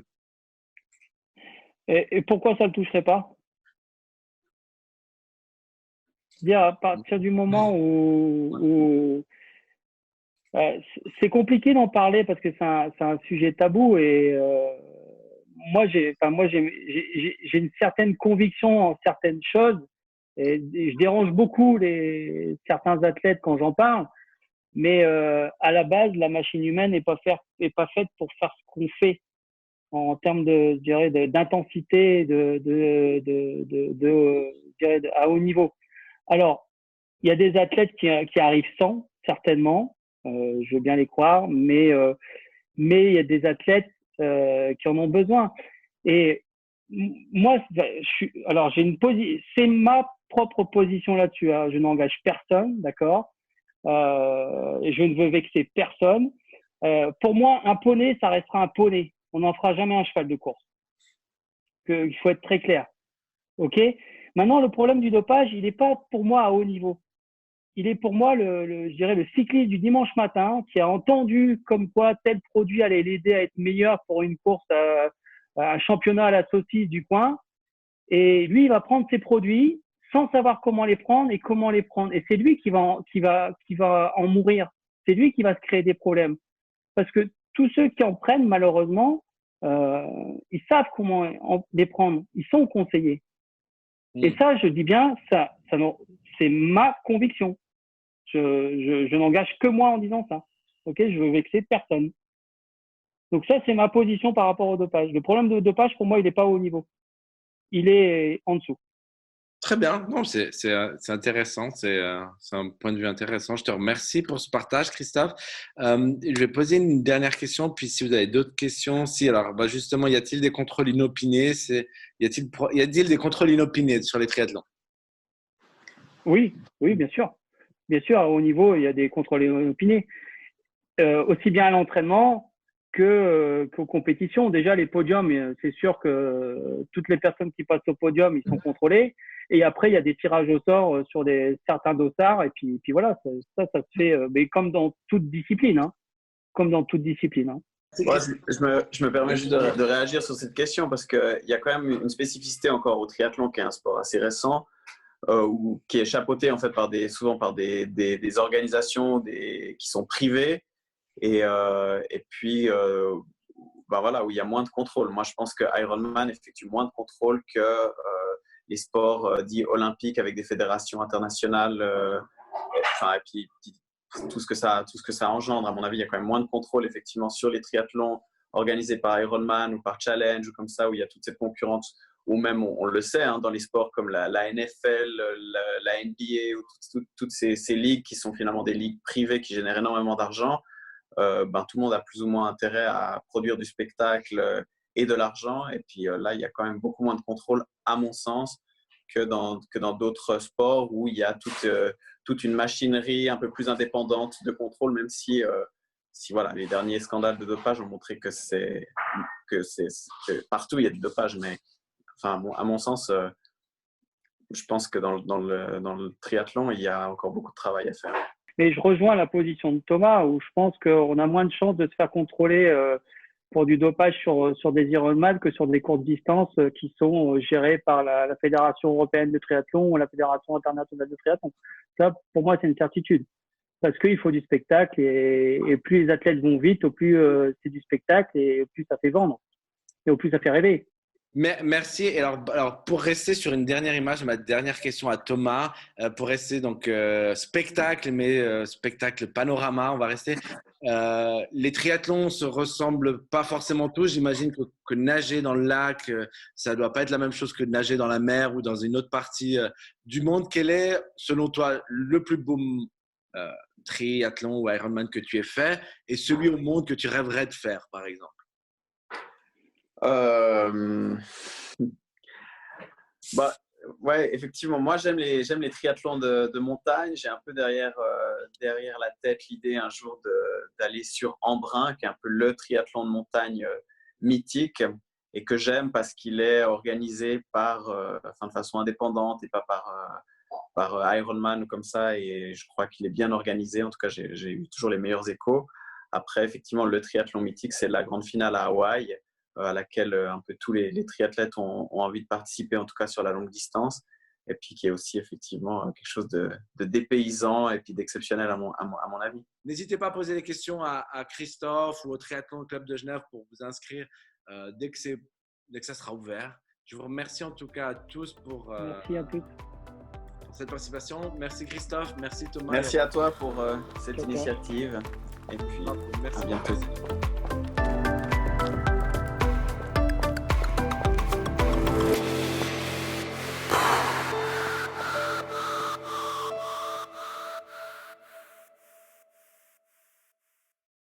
Et pourquoi ça ne le toucherait pas? Dire à partir du moment où c'est compliqué d'en parler parce que c'est un sujet tabou et j'ai une certaine conviction en certaines choses et je dérange beaucoup certains athlètes quand j'en parle, mais à la base la machine humaine n'est pas faite pour faire ce qu'on fait en termes je dirais d'intensité je dirais à haut niveau. Alors il y a des athlètes qui arrivent sans certainement. Je veux bien les croire, mais il y a des athlètes qui en ont besoin. Et moi, alors c'est ma propre position là-dessus. Hein. Je n'engage personne, d'accord, et je ne veux vexer personne. Pour moi, un poney, ça restera un poney. On n'en fera jamais un cheval de course. Il faut être très clair. Ok. Maintenant, le problème du dopage, il n'est pas pour moi à haut niveau. Il est pour moi je dirais le cycliste du dimanche matin qui a entendu comme quoi tel produit allait l'aider à être meilleur pour une course, un championnat à la saucisse du coin. Et lui, il va prendre ses produits sans savoir comment les prendre et comment les prendre. Et c'est lui qui va en mourir. C'est lui qui va se créer des problèmes. Parce que tous ceux qui en prennent, malheureusement, ils savent comment les prendre. Ils sont conseillés. Et ça, je dis bien, c'est ma conviction. Je n'engage que moi en disant ça. Ok, je veux vexer personne. Donc ça, c'est ma position par rapport au dopage. Le problème de dopage, pour moi, il n'est pas au haut niveau. Il est en dessous. Très bien. Non, c'est intéressant. C'est un point de vue intéressant. Je te remercie pour ce partage, Christophe. Je vais poser une dernière question. Puis, si vous avez d'autres questions, alors, justement, y a-t-il des contrôles inopinés? Y a-t-il des contrôles inopinés sur les triathlons? Oui, bien sûr. Bien sûr, à haut niveau, il y a des contrôles inopinés. Aussi bien à l'entraînement qu'aux compétitions. Déjà, les podiums, c'est sûr que toutes les personnes qui passent au podium, ils sont contrôlés. Et après, il y a des tirages au sort sur certains dossards. Et puis voilà, ça se fait, mais comme dans toute discipline. Hein. Comme dans toute discipline. Hein. Ouais, je me permets juste de réagir sur cette question parce qu'il y a quand même une spécificité encore au triathlon qui est un sport assez récent. Qui est chapeauté en fait souvent par des organisations qui sont privées et puis voilà, où il y a moins de contrôle. Moi, je pense que Ironman effectue moins de contrôle que les sports dits olympiques avec des fédérations internationales. Et puis tout ce que ça engendre. À mon avis, il y a quand même moins de contrôle effectivement sur les triathlons organisés par Ironman ou par Challenge ou comme ça, où il y a toute cette concurrence. Ou même, on le sait, hein, dans les sports comme la NFL, la NBA, ou toutes ces ligues qui sont finalement des ligues privées qui génèrent énormément d'argent, tout le monde a plus ou moins intérêt à produire du spectacle et de l'argent. Et puis là, il y a quand même beaucoup moins de contrôle, à mon sens, que dans d'autres sports où il y a toute une machinerie un peu plus indépendante de contrôle, même si voilà, les derniers scandales de dopage ont montré que partout il y a du dopage, mais enfin, à mon sens, je pense que dans le triathlon, il y a encore beaucoup de travail à faire. Mais je rejoins la position de Thomas où je pense qu'on a moins de chances de se faire contrôler pour du dopage sur des Ironman que sur des courtes distances qui sont gérées par la Fédération européenne de triathlon ou la Fédération internationale de triathlon. Ça, pour moi, c'est une certitude. Parce qu'il faut du spectacle et plus les athlètes vont vite, au plus c'est du spectacle et au plus ça fait vendre et au plus ça fait rêver. Merci. Et alors, pour rester sur une dernière image, ma dernière question à Thomas, pour rester donc spectacle, mais spectacle panorama, on va rester. Les triathlons se ressemblent pas forcément tous. J'imagine que nager dans le lac, ça doit pas être la même chose que nager dans la mer ou dans une autre partie du monde. Quel est, selon toi, le plus beau triathlon ou Ironman que tu aies fait et celui au monde que tu rêverais de faire, par exemple? Ouais, effectivement, moi j'aime les triathlons de montagne. J'ai un peu derrière derrière la tête l'idée un jour d'aller sur Embrun, qui est un peu le triathlon de montagne mythique et que j'aime parce qu'il est organisé de façon indépendante et pas par Ironman ou comme ça. Et je crois qu'il est bien organisé. En tout cas, j'ai eu toujours les meilleurs échos. Après, effectivement, le triathlon mythique, c'est la grande finale à Hawaï, à laquelle un peu tous les triathlètes ont envie de participer, en tout cas sur la longue distance. Et puis qui est aussi effectivement quelque chose de dépaysant et puis d'exceptionnel à mon avis. N'hésitez pas à poser des questions à Christophe ou au Triathlon Club de Genève pour vous inscrire dès que ça sera ouvert. Je vous remercie en tout cas à tous pour cette participation. Merci Christophe, merci Thomas. Merci à toi pour cette initiative et puis merci. À bientôt.